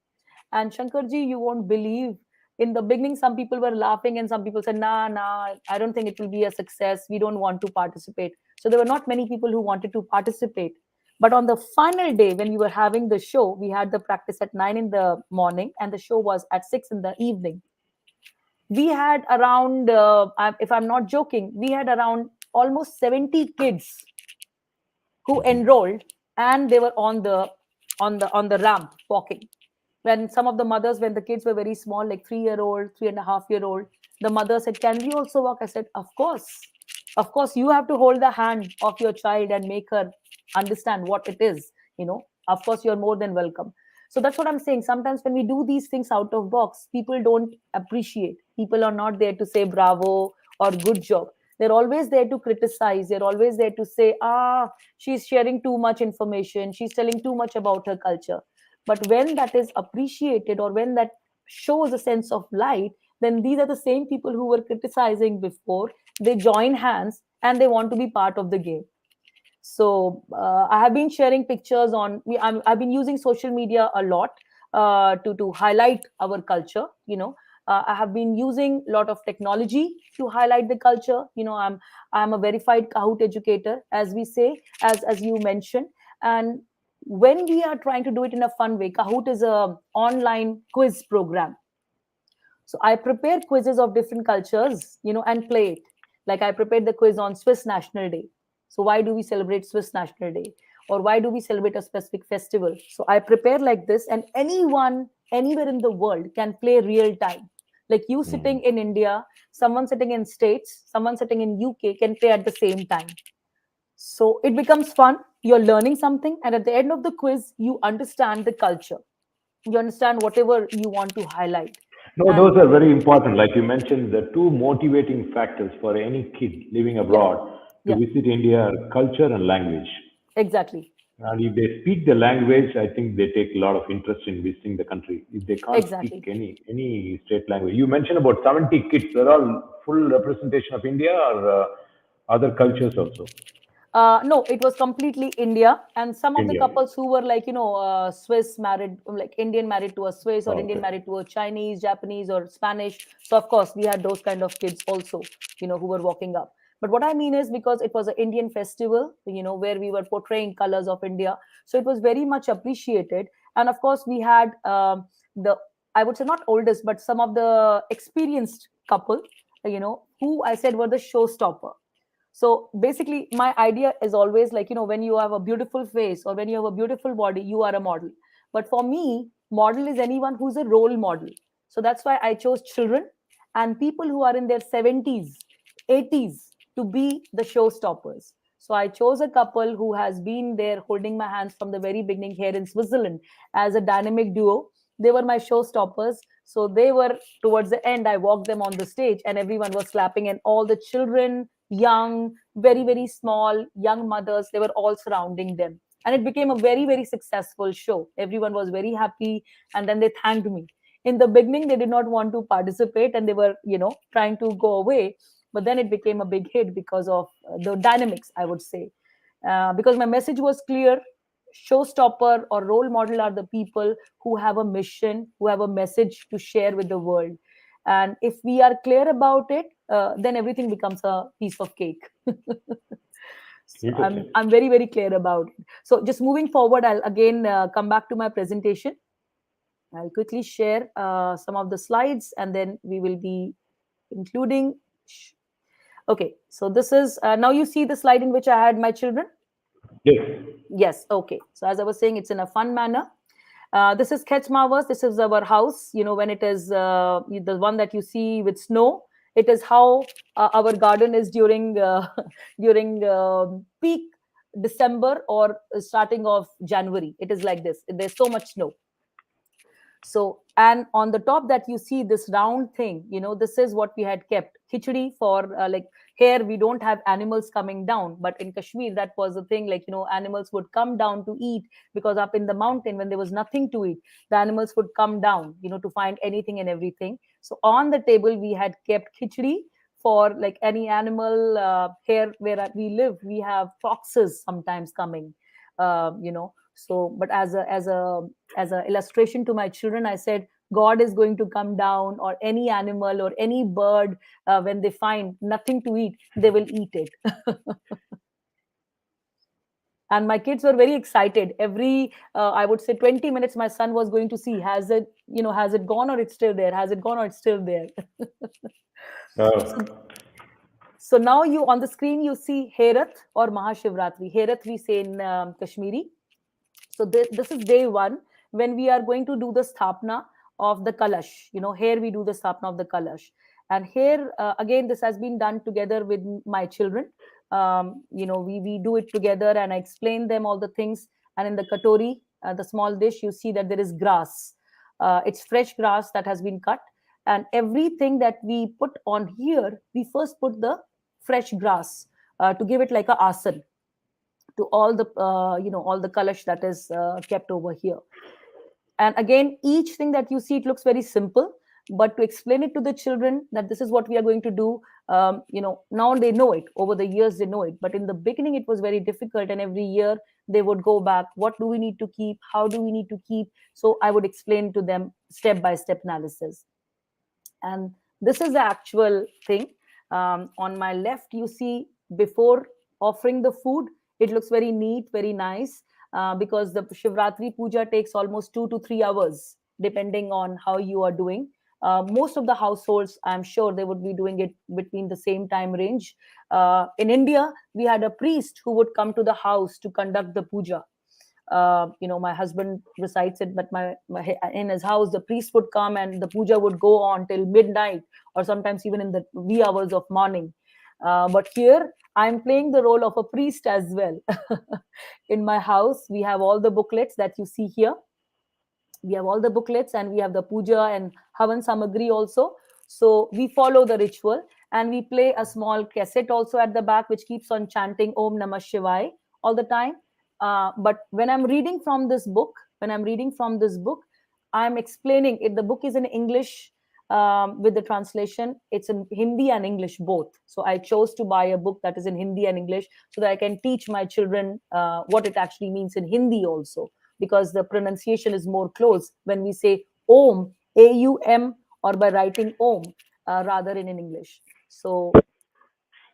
And Shankarji, you won't believe, in the beginning, some people were laughing and some people said, nah, I don't think it will be a success. We don't want to participate. So there were not many people who wanted to participate. But on the final day, when we were having the show, we had the practice at 9 in the morning and the show was at 6 in the evening. We had around, if I'm not joking, we had around almost 70 kids who enrolled, and they were on the ramp walking. When some of the mothers, when the kids were very small, like 3-year old, 3.5-year old, the mother said, can we also walk? I said, of course, you have to hold the hand of your child and make her understand what it is. Of course, you're more than welcome. So that's what I'm saying. Sometimes when we do these things out of box, people don't appreciate. People are not there to say bravo or good job. They're always there to criticize. They're always there to say, she's sharing too much information. She's telling too much about her culture. But when that is appreciated, or when that shows a sense of light, then these are the same people who were criticizing before. They join hands and they want to be part of the game. So I have been sharing pictures I've been using social media a lot to highlight our culture. I have been using a lot of technology to highlight the culture. I'm a verified Kahoot educator, as we say, as you mentioned. And when we are trying to do it in a fun way, Kahoot is a online quiz program. So I prepare quizzes of different cultures, and play it. Like I prepared the quiz on Swiss National Day. So why do we celebrate Swiss National Day? Or why do we celebrate a specific festival? So I prepare like this, and anyone, anywhere in the world can play real time. Like you sitting Mm. in India, someone sitting in States, someone sitting in UK can play at the same time. So it becomes fun. You're learning something, and at the end of the quiz, you understand the culture. You understand whatever you want to highlight. No, And those are very important. Like you mentioned, the two motivating factors for any kid living yeah, abroad to yeah, visit India are culture and language. exactly, And if they speak the language, I think they take a lot of interest in visiting the country. If they can't speak exactly. any state language, you mentioned about 70 kids. They're all full representation of India or other cultures also. No, it was completely India, and some of the India. couples who were like, Swiss married, like Indian married to a Swiss, or Indian Okay. married to a Chinese, Japanese, or Spanish. So of course we had those kind of kids also, who were walking up. But what I mean is, because it was an Indian festival, where we were portraying colors of India, so it was very much appreciated. And of course we had the, I would say, not oldest, but some of the experienced couple, who I said were the showstopper. So basically my idea is always like, when you have a beautiful face or when you have a beautiful body, you are a model. But for me, model is anyone who's a role model. So that's why I chose children and people who are in their 70s, 80s to be the showstoppers. So I chose a couple who has been there holding my hands from the very beginning here in Switzerland as a dynamic duo. They were my showstoppers. So they were, towards the end, I walked them on the stage and everyone was clapping, and all the children, young, very, very small, young mothers, they were all surrounding them. And it became a very, very successful show. Everyone was very happy. And then they thanked me. In the beginning, they did not want to participate and they were, trying to go away. But then it became a big hit because of the dynamics, I would say. Because my message was clear: showstopper or role model are the people who have a mission, who have a message to share with the world. And if we are clear about it, then everything becomes a piece of cake. So I'm Interesting. I'm very, very clear about it. So just moving forward, I'll again come back to my presentation. I'll quickly share some of the slides and then we will be including. Okay, so this is now you see the slide in which I had my children. Yes. Yes, okay. So as I was saying, it's in a fun manner. This is Ketchmavers. This is our house. When it is the one that you see with snow, it is how our garden is during during peak December or starting of January. It is like this. There's so much snow. So, and on the top that you see this round thing, this is what we had kept khichdi for. Like here, we don't have animals coming down, but in Kashmir, that was the thing. Like, animals would come down to eat, because up in the mountain, when there was nothing to eat, the animals would come down, to find anything and everything. So on the table, we had kept khichdi for like any animal. Here where we live, we have foxes sometimes coming, so, but as a illustration to my children, I said, God is going to come down, or any animal or any bird, when they find nothing to eat, they will eat it. And my kids were very excited. Every I would say 20 minutes, my son was going to see, has it gone, or it's still there, has it gone, or it's still there. so, Uh, so now you on the screen you see Herath or Mahashivratri. Herath we say in Kashmiri. So this is day one, when we are going to do the sthapna of the kalash. Here we do the sthapna of the kalash. And here again, this has been done together with my children. We do it together, and I explain them all the things. And in the katori, the small dish, you see that there is grass. It's fresh grass that has been cut. And everything that we put on here, we first put the fresh grass to give it like a asan to all the all the kalash that is kept over here. And again, each thing that you see, it looks very simple, but to explain it to the children that this is what we are going to do, now they know it. Over the years they know it, but in the beginning it was very difficult, and every year they would go back, what do we need to keep, how do we need to keep. So I would explain to them step by step analysis. And this is the actual thing. On my left you see, before offering the food, it looks very neat, very nice, because the Shivratri puja takes almost 2 to 3 hours depending on how you are doing. Most of the households, I'm sure, they would be doing it between the same time range. In India, we had a priest who would come to the house to conduct the puja. My husband recites it, but in his house, the priest would come and the puja would go on till midnight, or sometimes even in the wee hours of morning. But here, I'm playing the role of a priest as well. In my house, we have all the booklets that you see here. We have all the booklets, and we have the puja and havan samagri also. So we follow the ritual, and we play a small cassette also at the back, which keeps on chanting Om Namah Shivaya all the time. But when I'm reading from this book, I'm explaining it. The book is in English. with the translation. It's in Hindi and English both. So I chose to buy a book that is in Hindi and English so that I can teach my children what it actually means in Hindi also, because the pronunciation is more close when we say Om, AUM, or by writing Om rather in English. So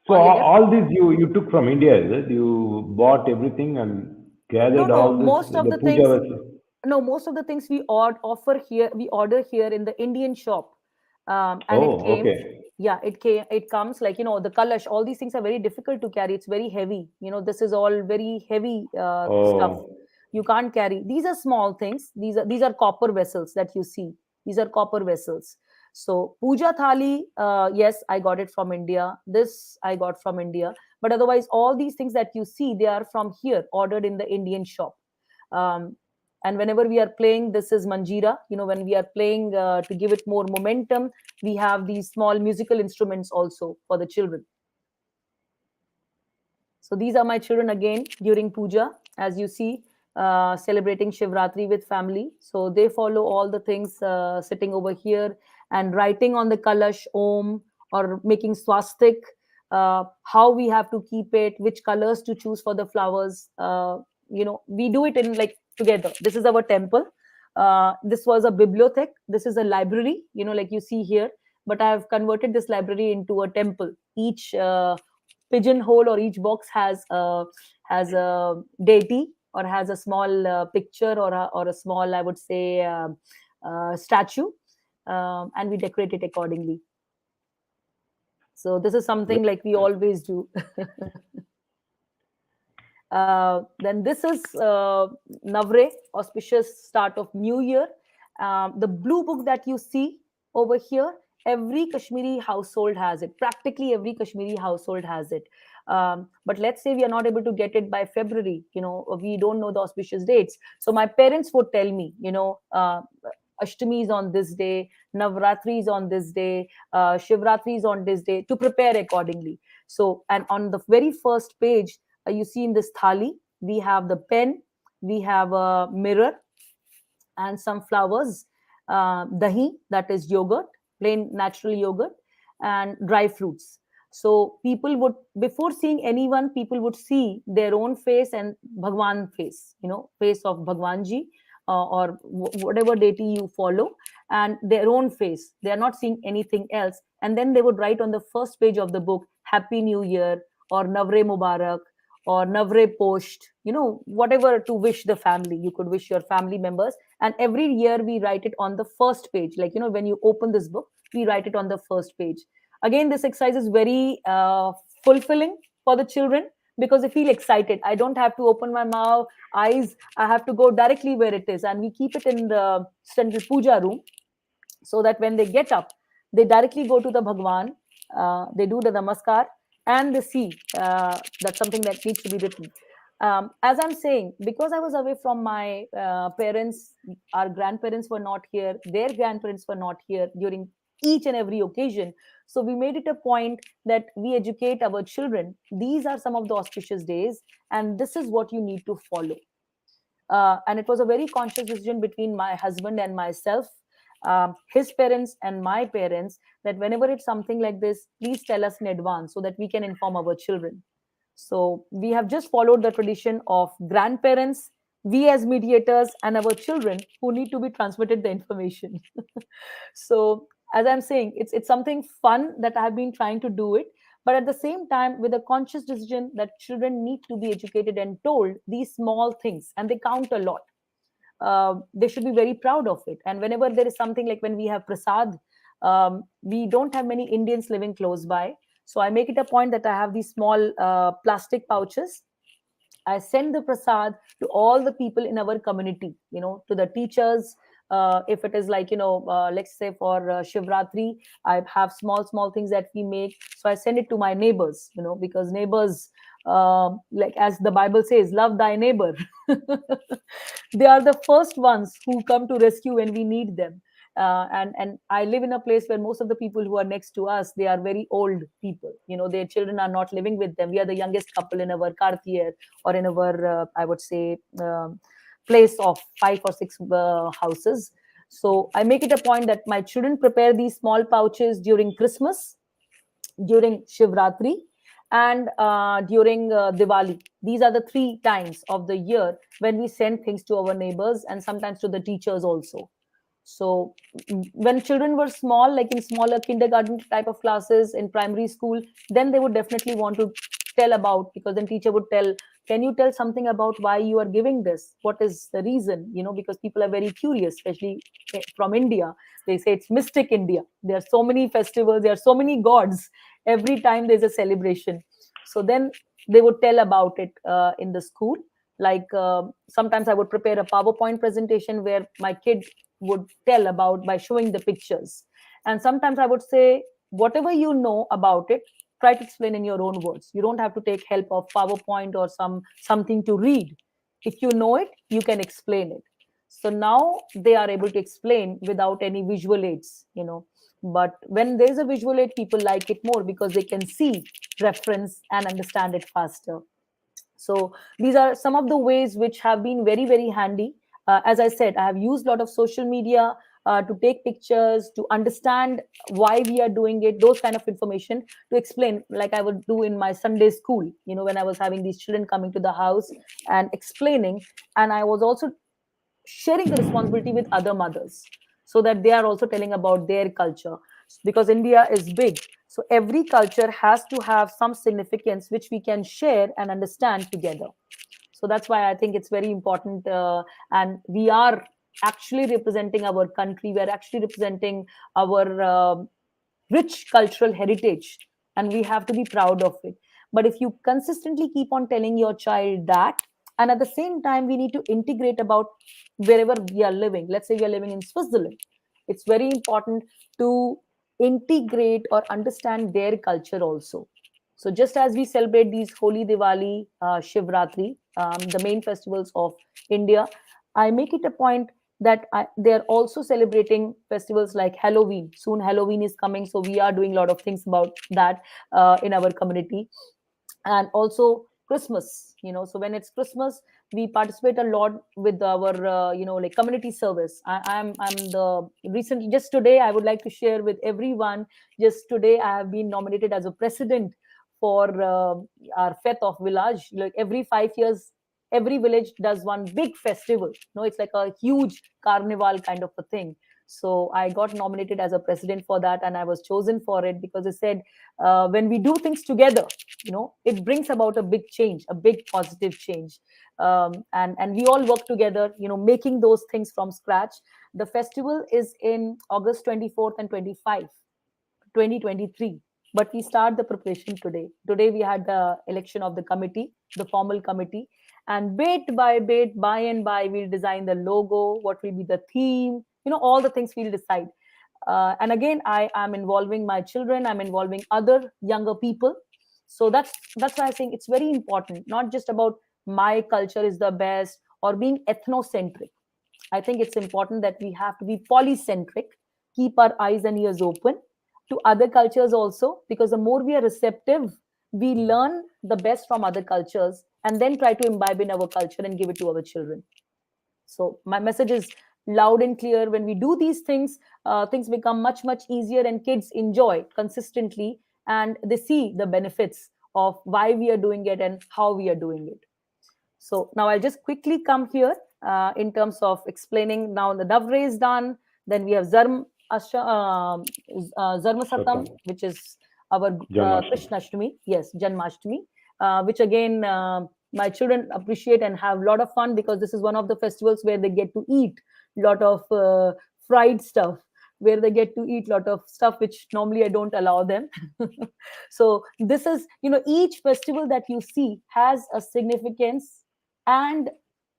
So on the left, all these you took from India, is it? You bought everything and no, gathered no, all this, most of the the puja things, was. no, most of the things we offer here, we order here in the Indian shop. And it Oh, came, okay. yeah, it comes like, the kalash, all these things are very difficult to carry. It's very heavy. This is all very heavy stuff. Oh, You can't carry. These are small things. These are copper vessels that you see. These are copper vessels. So puja thali, yes, I got it from India. This I got from India. But otherwise, all these things that you see, they are from here, ordered in the Indian shop. um, and whenever we are playing, this is manjira. When we are playing, to give it more momentum, we have these small musical instruments also for the children. So these are my children again during puja, as you see, celebrating Shivratri with family. So they follow all the things, sitting over here and writing on the kalash Om, or making swastik, how we have to keep it, which colors to choose for the flowers. We do it in like together. This is our temple. This was a bibliothèque. This is a library, like you see here. But I have converted this library into a temple. Each pigeonhole or each box has a deity, or has a small picture, or a small, I would say, statue, and we decorate it accordingly. So this is something like we always do. Then this is Navre, auspicious start of New Year. The blue book that you see over here, every Kashmiri household has it. Practically every Kashmiri household has it. But let's say we are not able to get it by February. We don't know the auspicious dates. So my parents would tell me, Ashtami is on this day, Navratri is on this day, Shivratri is on this day, to prepare accordingly. So, and on the very first page, you see in this thali, we have the pen, we have a mirror, and some flowers, dahi, that is yogurt, plain natural yogurt, and dry fruits. So people would, before seeing anyone, people would see their own face and Bhagwan face, face of Bhagwanji, or whatever deity you follow, and their own face. They are not seeing anything else. And then they would write on the first page of the book, Happy New Year, or Navre Mubarak, or Navre Post, whatever to wish the family. You could wish your family members. And every year we write it on the first page. Like, when you open this book, we write it on the first page. Again, this exercise is very fulfilling for the children, because they feel excited. I don't have to open my mouth, eyes. I have to go directly where it is. And we keep it in the central puja room, so that when they get up, they directly go to the Bhagwan, they do the namaskar, and they see that's something that needs to be written. As I'm saying, because I was away from my parents, our grandparents were not here, their grandparents were not here during each and every occasion. So we made it a point that we educate our children. These are some of the auspicious days, and this is what you need to follow. And it was a very conscious decision between my husband and myself, his parents and my parents, that whenever it's something like this, please tell us in advance so that we can inform our children. So we have just followed the tradition of grandparents, we as mediators, and our children who need to be transmitted the information. So as I'm saying, it's something fun that I have been trying to do it, but at the same time with a conscious decision that children need to be educated and told these small things, and they count a lot. They should be very proud of it. And whenever there is something, like when we have prasad, we don't have many Indians living close by. So I make it a point that I have these small plastic pouches. I send the prasad to all the people in our community, to the teachers. If it is like, let's say for Shivratri, I have small things that we make. So I send it to my neighbors, because neighbors, like as the Bible says, love thy neighbor. They are the first ones who come to rescue when we need them. And I live in a place where most of the people who are next to us, they are very old people. Their children are not living with them. We are the youngest couple in our Kartier, or in our, I would say, place of 5 or 6 houses. So I make it a point that my children prepare these small pouches during Christmas, during Shivratri, and during Diwali. These are the three times of the year when we send things to our neighbors and sometimes to the teachers also. So when children were small, like in smaller kindergarten type of classes in primary school, then they would definitely want to tell about, because then teacher would tell, can you tell something about why you are giving this? What is the reason? Because people are very curious, especially from India. They say it's mystic India. There are so many festivals, there are so many gods. Every time there's a celebration. So then they would tell about it in the school. Like sometimes I would prepare a PowerPoint presentation where my kid would tell about by showing the pictures. And sometimes I would say, whatever you know about it, try to explain in your own words. You don't have to take help of PowerPoint or something to read. If you know it, you can explain it. So now they are able to explain without any visual aids. But when there's a visual aid, people like it more because they can see reference and understand it faster. So these are some of the ways which have been very, very handy. As I said, I have used a lot of social media to take pictures, to understand why we are doing it, those kind of information, to explain, like I would do in my Sunday school, when I was having these children coming to the house and explaining. And I was also sharing the responsibility with other mothers, so that they are also telling about their culture, because India is big. So every culture has to have some significance which we can share and understand together. So that's why I think it's very important. And we are actually representing our country, we are actually representing our rich cultural heritage, and we have to be proud of it. But if you consistently keep on telling your child that, and at the same time we need to integrate about wherever we are living. Let's say we are living in Switzerland, it's very important to integrate or understand their culture also. So just as we celebrate these Holi, Diwali, Shivratri, the main festivals of India, I make it a point that they're also celebrating festivals like Halloween. Soon Halloween is coming, so we are doing a lot of things about that in our community. And also Christmas. So when it's Christmas, we participate a lot with our like community service. I'm the recently, just today, I would like to share with everyone, just today I have been nominated as a president for our fete of village. Like every 5 years, every village does one big festival. It's like a huge carnival kind of a thing. So I got nominated as a president for that, and I was chosen for it because they said, when we do things together, it brings about a big change, a big positive change. And we all work together, making those things from scratch. The festival is in August 24th and 25th, 2023. But we start the preparation today. We had the election of the committee, the formal committee, and bit by and by, we'll design the logo, what will be the theme, all the things we'll decide. And again, I am involving my children, I'm involving other younger people. So that's why I think it's very important, not just about my culture is the best or being ethnocentric. I think it's important that we have to be polycentric, keep our eyes and ears open to other cultures also, because the more we are receptive, we learn the best from other cultures and then try to imbibe in our culture and give it to our children. So my message is loud and clear. When we do these things, things become much, much easier, and kids enjoy consistently, and they see the benefits of why we are doing it and how we are doing it. So now I'll just quickly come here in terms of explaining. Now the Navre is done. Then we have Zarmasatam, Satam. which is our Janmashtami. Krishna Ashtami. Yes, Janmashtami, which again my children appreciate and have a lot of fun, because this is one of the festivals where they get to eat a lot of fried stuff, where they get to eat a lot of stuff which normally I don't allow them. So this is, each festival that you see has a significance and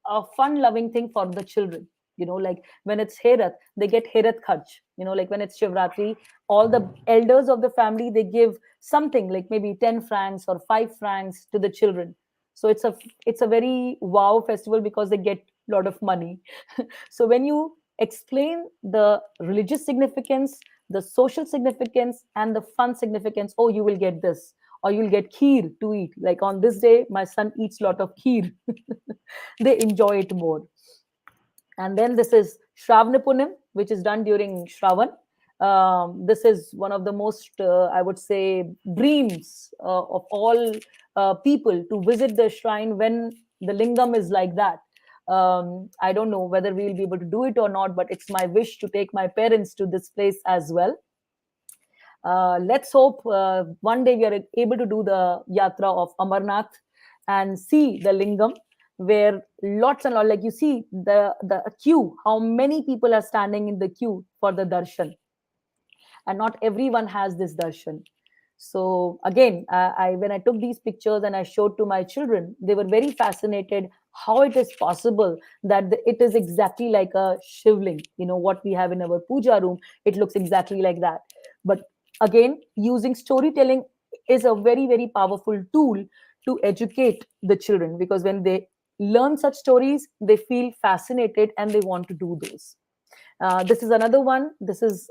a fun loving thing for the children. Like when it's Herat, they get Herat Kharch. Like when it's Shivratri, all the elders of the family, they give something like maybe 10 francs or 5 francs to the children. So it's a very wow festival because they get a lot of money. So when you explain the religious significance, the social significance, and the fun significance, oh, you will get this, or you'll get kheer to eat. Like on this day, my son eats a lot of kheer. They enjoy it more. And then this is Shravanapunim, which is done during Shravan. This is one of the most, I would say, dreams of all people to visit the shrine when the lingam is like that. I don't know whether we will be able to do it or not, but it's my wish to take my parents to this place as well. Let's hope one day we are able to do the yatra of Amarnath and see the lingam, where lots and lots, like you see the queue, how many people are standing in the queue for the darshan, and not everyone has this darshan. So again, I when I took these pictures and I showed to my children, they were very fascinated how it is possible that it is exactly like a shivling, what we have in our puja room. It looks exactly like that. But again, using storytelling is a very, very powerful tool to educate the children, because when they learn such stories, they feel fascinated and they want to do those. This is another one. This is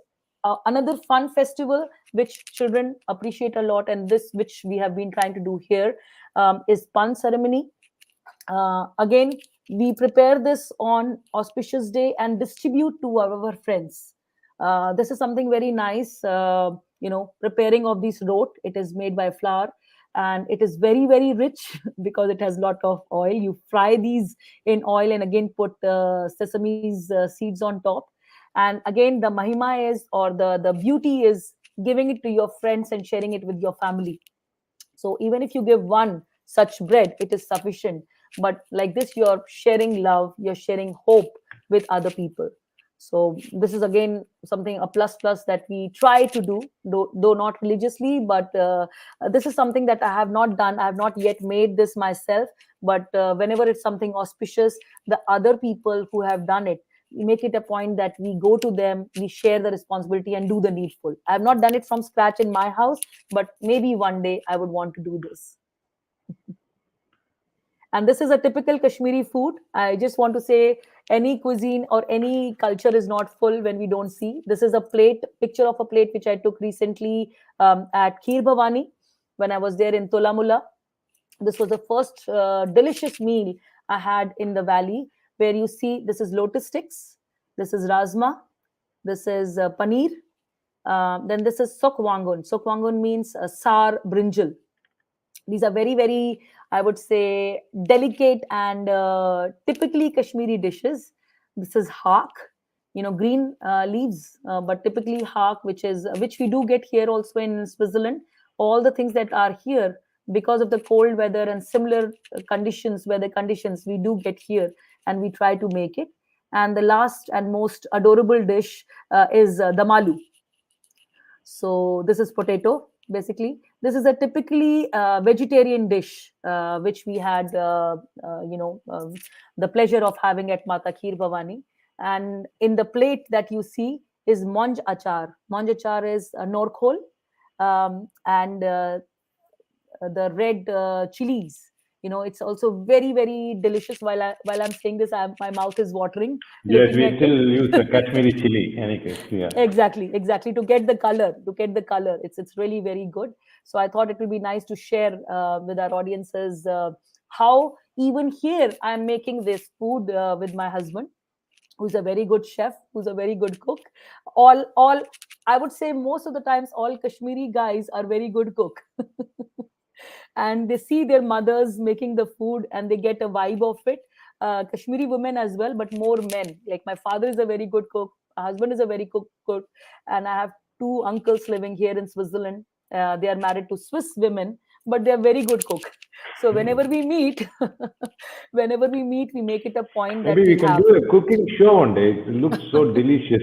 another fun festival which children appreciate a lot, and this which we have been trying to do here is Pan ceremony. Again, we prepare this on auspicious day and distribute to our friends. This is something very nice. Preparing of this rot. It is made by flour, and it is very, very rich because it has lot of oil. You fry these in oil and again put sesame's seeds on top. And again, the mahima is, or the beauty is, giving it to your friends and sharing it with your family. So even if you give one such bread, it is sufficient. But like this, you're sharing love, you're sharing hope with other people. So this is again something, a plus plus, that we try to do, though not religiously, but this is something that I have not done. I have not yet made this myself. But whenever it's something auspicious, the other people who have done it, we make it a point that we go to them, we share the responsibility and do the needful. I have not done it from scratch in my house, but maybe one day I would want to do this. And this is a typical Kashmiri food. I just want to say, any cuisine or any culture is not full when we don't see. This is a plate, picture of a plate which I took recently at Kheer Bhavani when I was there in Tolamula. This was the first delicious meal I had in the valley, where you see this is lotus sticks, this is razma, this is paneer, then this is sokwangon. Sokwangon means sar brinjal. These are very, very, I would say, delicate and typically Kashmiri dishes. This is haq, green leaves, but typically haq, which we do get here also in Switzerland. All the things that are here, because of the cold weather and similar weather conditions, we do get here, and we try to make it. And the last and most adorable dish is damalu. So this is potato, basically. This is a typically vegetarian dish, which we had, the pleasure of having at Mata Kheer Bhavani. And in the plate that you see is monj achar. Monj achar is norkhol, and the red chilies. It's also very, very delicious. While I'm saying this, my mouth is watering Yes, looking we at it. still use the Kashmiri chili. Any case, yeah. Exactly, to get the color, it's really very good. So I thought it would be nice to share with our audiences how even here I'm making this food with my husband, who's a very good chef, who's a very good cook. All I would say, most of the times, all Kashmiri guys are very good cook. And they see their mothers making the food and they get a vibe of it. Kashmiri women as well, but more men. Like my father is a very good cook, my husband is a very good cook, and I have two uncles living here in Switzerland. They are married to Swiss women, but they are very good cook. So whenever we meet, we make it a point that Maybe we we can have. do a cooking show one day. It looks so delicious.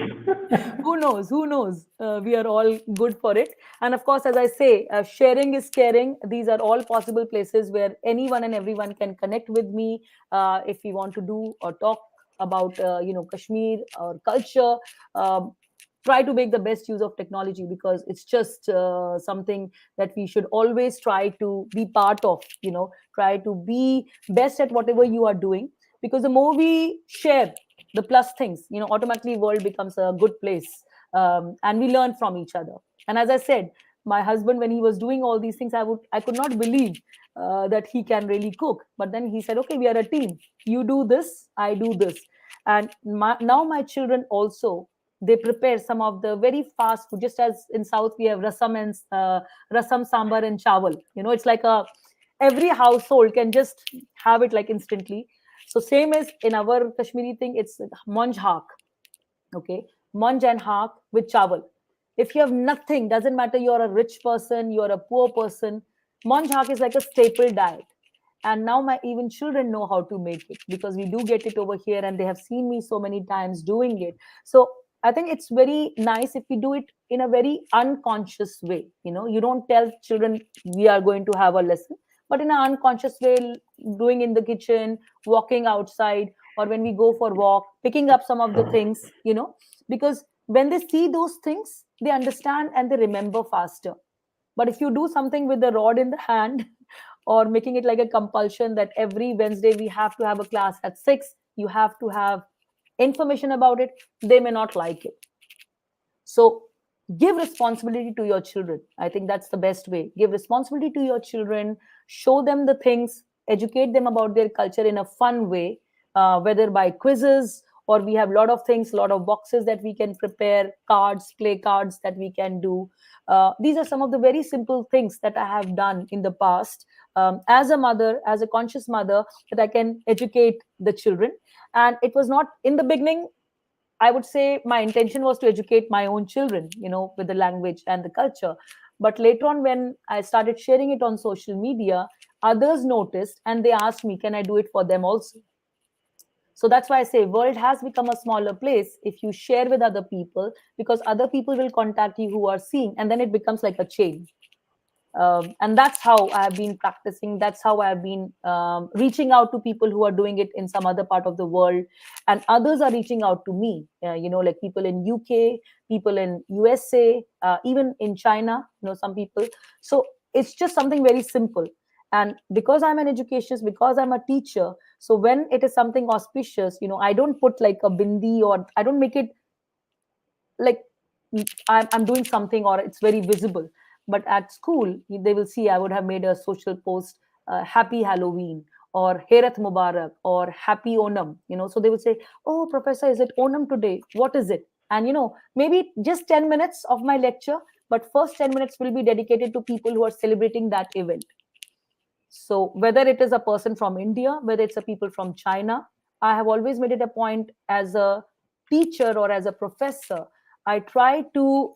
Who knows, we are all good for it. And of course, as I say, sharing is caring. These are all possible places where anyone and everyone can connect with me, if we want to do or talk about Kashmir or culture. Try to make the best use of technology, because it's just something that we should always try to be part of. Try to be best at whatever you are doing, because the more we share the plus things, automatically world becomes a good place, and we learn from each other. And as I said, my husband, when he was doing all these things, I could not believe that he can really cook. But then he said, okay, we are a team, you do this, I do this. And now my children also, they prepare some of the very fast food, just as in south we have rasam and rasam sambar and chawal. It's like a every household can just have it like instantly. So same as in our Kashmiri thing, it's manj haq. Okay, manj and haq with chawal. If you have nothing, doesn't matter you're a rich person, you're a poor person, manj haq is like a staple diet. And now my even children know how to make it, because we do get it over here and they have seen me so many times doing it. So I think it's very nice if we do it in a very unconscious way. You don't tell children we are going to have a lesson, but in an unconscious way, doing in the kitchen, walking outside, or when we go for walk, picking up some of the things, because when they see those things, they understand and they remember faster. But if you do something with the rod in the hand, or making it like a compulsion that every Wednesday we have to have a class at 6, you have to have information about it, they may not like it. So give responsibility to your children. I think that's the best way. Give responsibility to your children, show them the things, educate them about their culture in a fun way, whether by quizzes, or we have a lot of things, a lot of boxes that we can prepare, cards, play cards that we can do. These are some of the very simple things that I have done in the past, as a mother, as a conscious mother, that I can educate the children. And it was not in the beginning, I would say my intention was to educate my own children, with the language and the culture. But later on, when I started sharing it on social media, others noticed and they asked me, can I do it for them also? So that's why I say world has become a smaller place if you share with other people, because other people will contact you who are seeing, and then it becomes like a chain. And that's how I have been practicing. That's how I have been reaching out to people who are doing it in some other part of the world, and others are reaching out to me. Like people in UK, people in USA, even in China. Some people. So it's just something very simple. And because I'm an educationist, because I'm a teacher, so when it is something auspicious, I don't put like a bindi, or I don't make it like I'm doing something or it's very visible. But at school, they will see I would have made a social post, Happy Halloween, or Herath Mubarak, or Happy Onam. So they will say, oh, Professor, is it Onam today? What is it? And, maybe just 10 minutes of my lecture, but first 10 minutes will be dedicated to people who are celebrating that event. So whether it is a person from India, whether it's a people from China, I have always made it a point as a teacher or as a professor, I try to,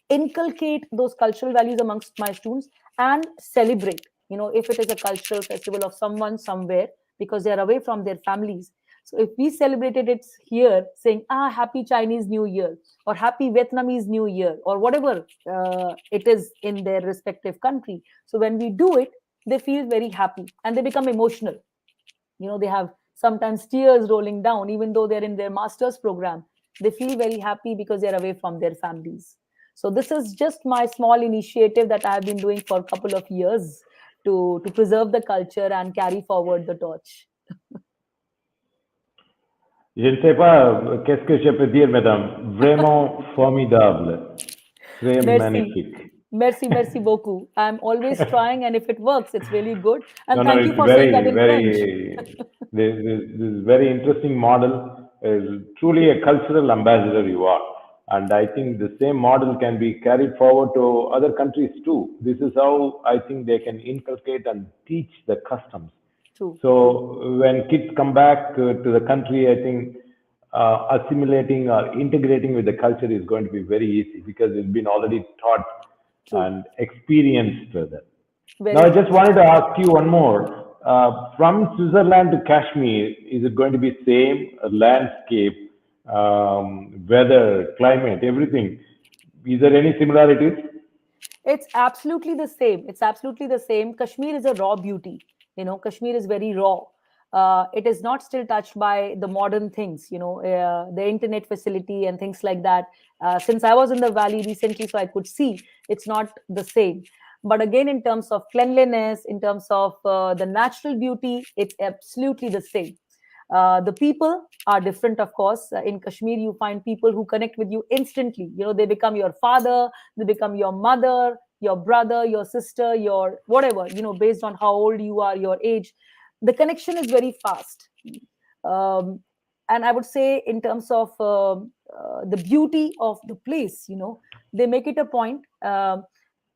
inculcate those cultural values amongst my students and celebrate. If it is a cultural festival of someone somewhere, because they are away from their families. So if we celebrated it here, saying, happy Chinese New Year, or happy Vietnamese New Year, or whatever it is in their respective country. So when we do it, they feel very happy and they become emotional. They have sometimes tears rolling down, even though they're in their master's program. They feel very happy because they're away from their families. So this is just my small initiative that I have been doing for a couple of years to preserve the culture and carry forward the torch. Je ne sais pas qu'est-ce que je peux dire, madame. Vraiment formidable. Très Merci. magnifique. Merci beaucoup. I'm always trying, and if it works, it's really good. And No, no, thank you it's for saying that very, in French. this very interesting model. Is truly a cultural ambassador you are. And I think the same model can be carried forward to other countries too. This is how I think they can inculcate and teach the customs. True, true, So when kids come back to the country, I think assimilating or integrating with the culture is going to be very easy because it's been already taught true. and experienced further. Now, Very I just true. wanted to ask you one more. From Switzerland to Kashmir, is it going to be same landscape, weather, climate, everything? Is there any similarities? It's absolutely the same. It's absolutely the same. Kashmir is a raw beauty. Kashmir is very raw. It is not still touched by the modern things, the internet facility and things like that. Since I was in the valley recently, so I could see it's not the same. But again, in terms of cleanliness, in terms of the natural beauty, it's absolutely the same. The people are different, of course. In Kashmir, you find people who connect with you instantly. They become your father, they become your mother, your brother, your sister, your whatever, based on how old you are, your age. The connection is very fast. and I would say in terms of the beauty of the place, they make it a point.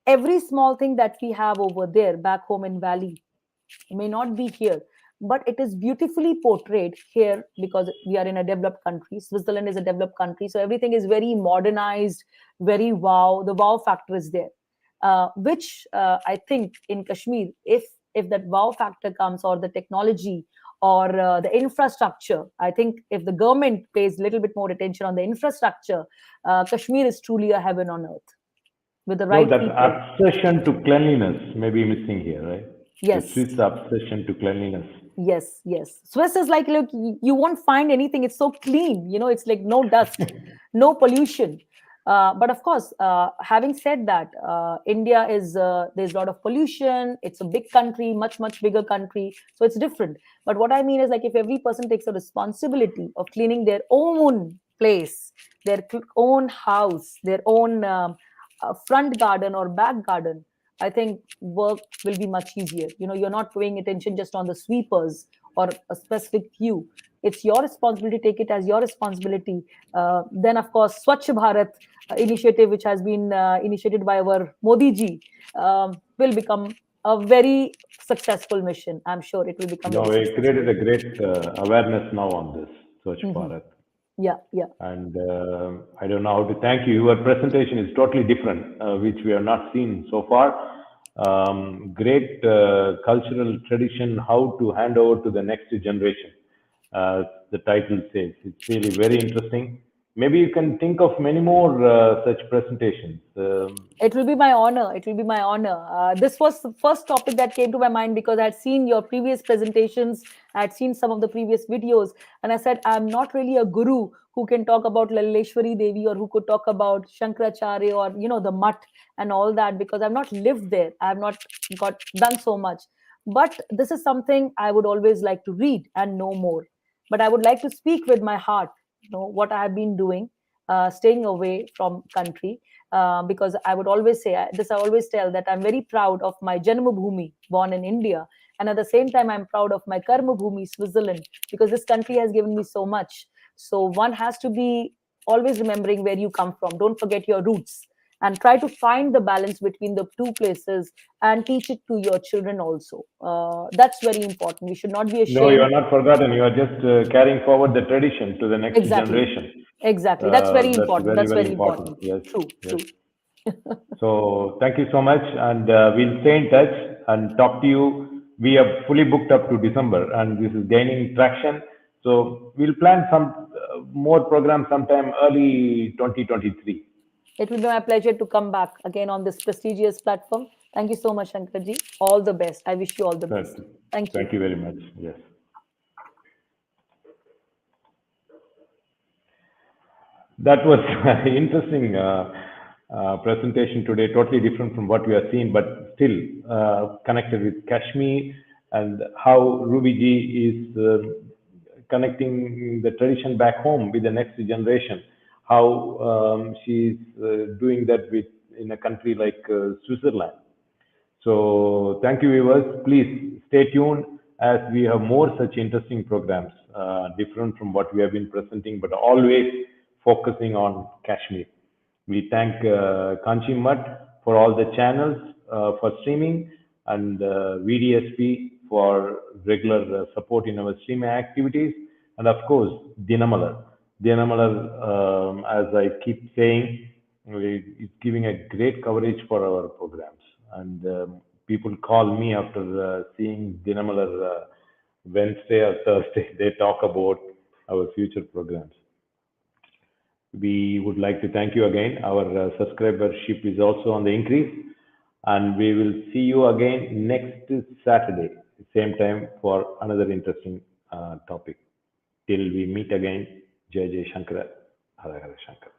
Every small thing that we have over there back home in Valley may not be here, but it is beautifully portrayed here because we are in a developed country. Switzerland is a developed country, so everything is very modernized, very wow. The wow factor is there, which I think in Kashmir, if that wow factor comes, or the technology, or the infrastructure, I think if the government pays a little bit more attention on the infrastructure, Kashmir is truly a heaven on earth with the No, right that people. obsession to cleanliness may be missing here, right? The Yes. Swiss obsession to cleanliness. Yes, yes. Swiss is like, look, you won't find anything. It's so clean. It's like no dust, no pollution. But of course, having said that, India is there's a lot of pollution. It's a big country, much much bigger country, so it's different. But what I mean is, like, if every person takes a responsibility of cleaning their own place, their own house, their own front garden or back garden, I think work will be much easier. You're not paying attention just on the sweepers or a specific few. It's your responsibility. Take it as your responsibility. Then, of course, Swachh Bharat initiative, which has been initiated by our Modi ji, will become a very successful mission. I'm sure it will become No, very we successful. created a great awareness now on this Swachh Hmm. Bharat. Yeah, yeah. And I don't know how to thank you. Your presentation is totally different, which we have not seen so far. Great cultural tradition, how to hand over to the next generation. The title says it's really very interesting. Maybe you can think of many more such presentations. It will be my honor. It will be my honor. This was the first topic that came to my mind because I had seen your previous presentations. I had seen some of the previous videos, and I said, I'm not really a guru who can talk about Laleshwari Devi, or who could talk about Shankaracharya, or the Mutt and all that, because I've not lived there. I have not got done so much. But this is something I would always like to read and know more. But I would like to speak with my heart. What I have been doing, staying away from country, because I would always say this. I always tell that I'm very proud of my Janma Bhumi, born in India, and at the same time, I'm proud of my Karma Bhumi, Switzerland, because this country has given me so much. So one has to be always remembering where you come from. Don't forget your roots, and try to find the balance between the two places and teach it to your children also. That's very important. We should not be no, you ashamed. are not forgotten. You are just carrying forward the tradition to the next Exactly, generation. exactly. That's very That's important. very, That's very very important. important. Yes, True, yes. true. So thank you so much, and we'll stay in touch and talk to you. We are fully booked up to December, and this is gaining traction. So we'll plan some more programs sometime early 2023. It will be my pleasure to come back again on this prestigious platform. Thank you so much, Shankarji. All the best. I wish you all the Right. best. Thank you. Thank you very much. Yes. That was interesting presentation today, totally different from what we have seen, but still connected with Kashmir, and how Ruby ji is connecting the tradition back home with the next generation. How she's doing that with in a country like Switzerland. So thank you, viewers. Please stay tuned as we have more such interesting programs, different from what we have been presenting, but always focusing on Kashmir. We thank Kanchi Mutt for all the channels for streaming, and VDSP for regular support in our streaming activities, and of course Dinamalar. Dinamalar, as I keep saying, is giving a great coverage for our programs, and people call me after seeing Dinamalar Wednesday or Thursday. They talk about our future programs. We would like to thank you again. Our subscribership is also on the increase, and we will see you again next Saturday, same time, for another interesting topic. Till we meet again, Jai Jai Shankara, Hara Hara Shankara.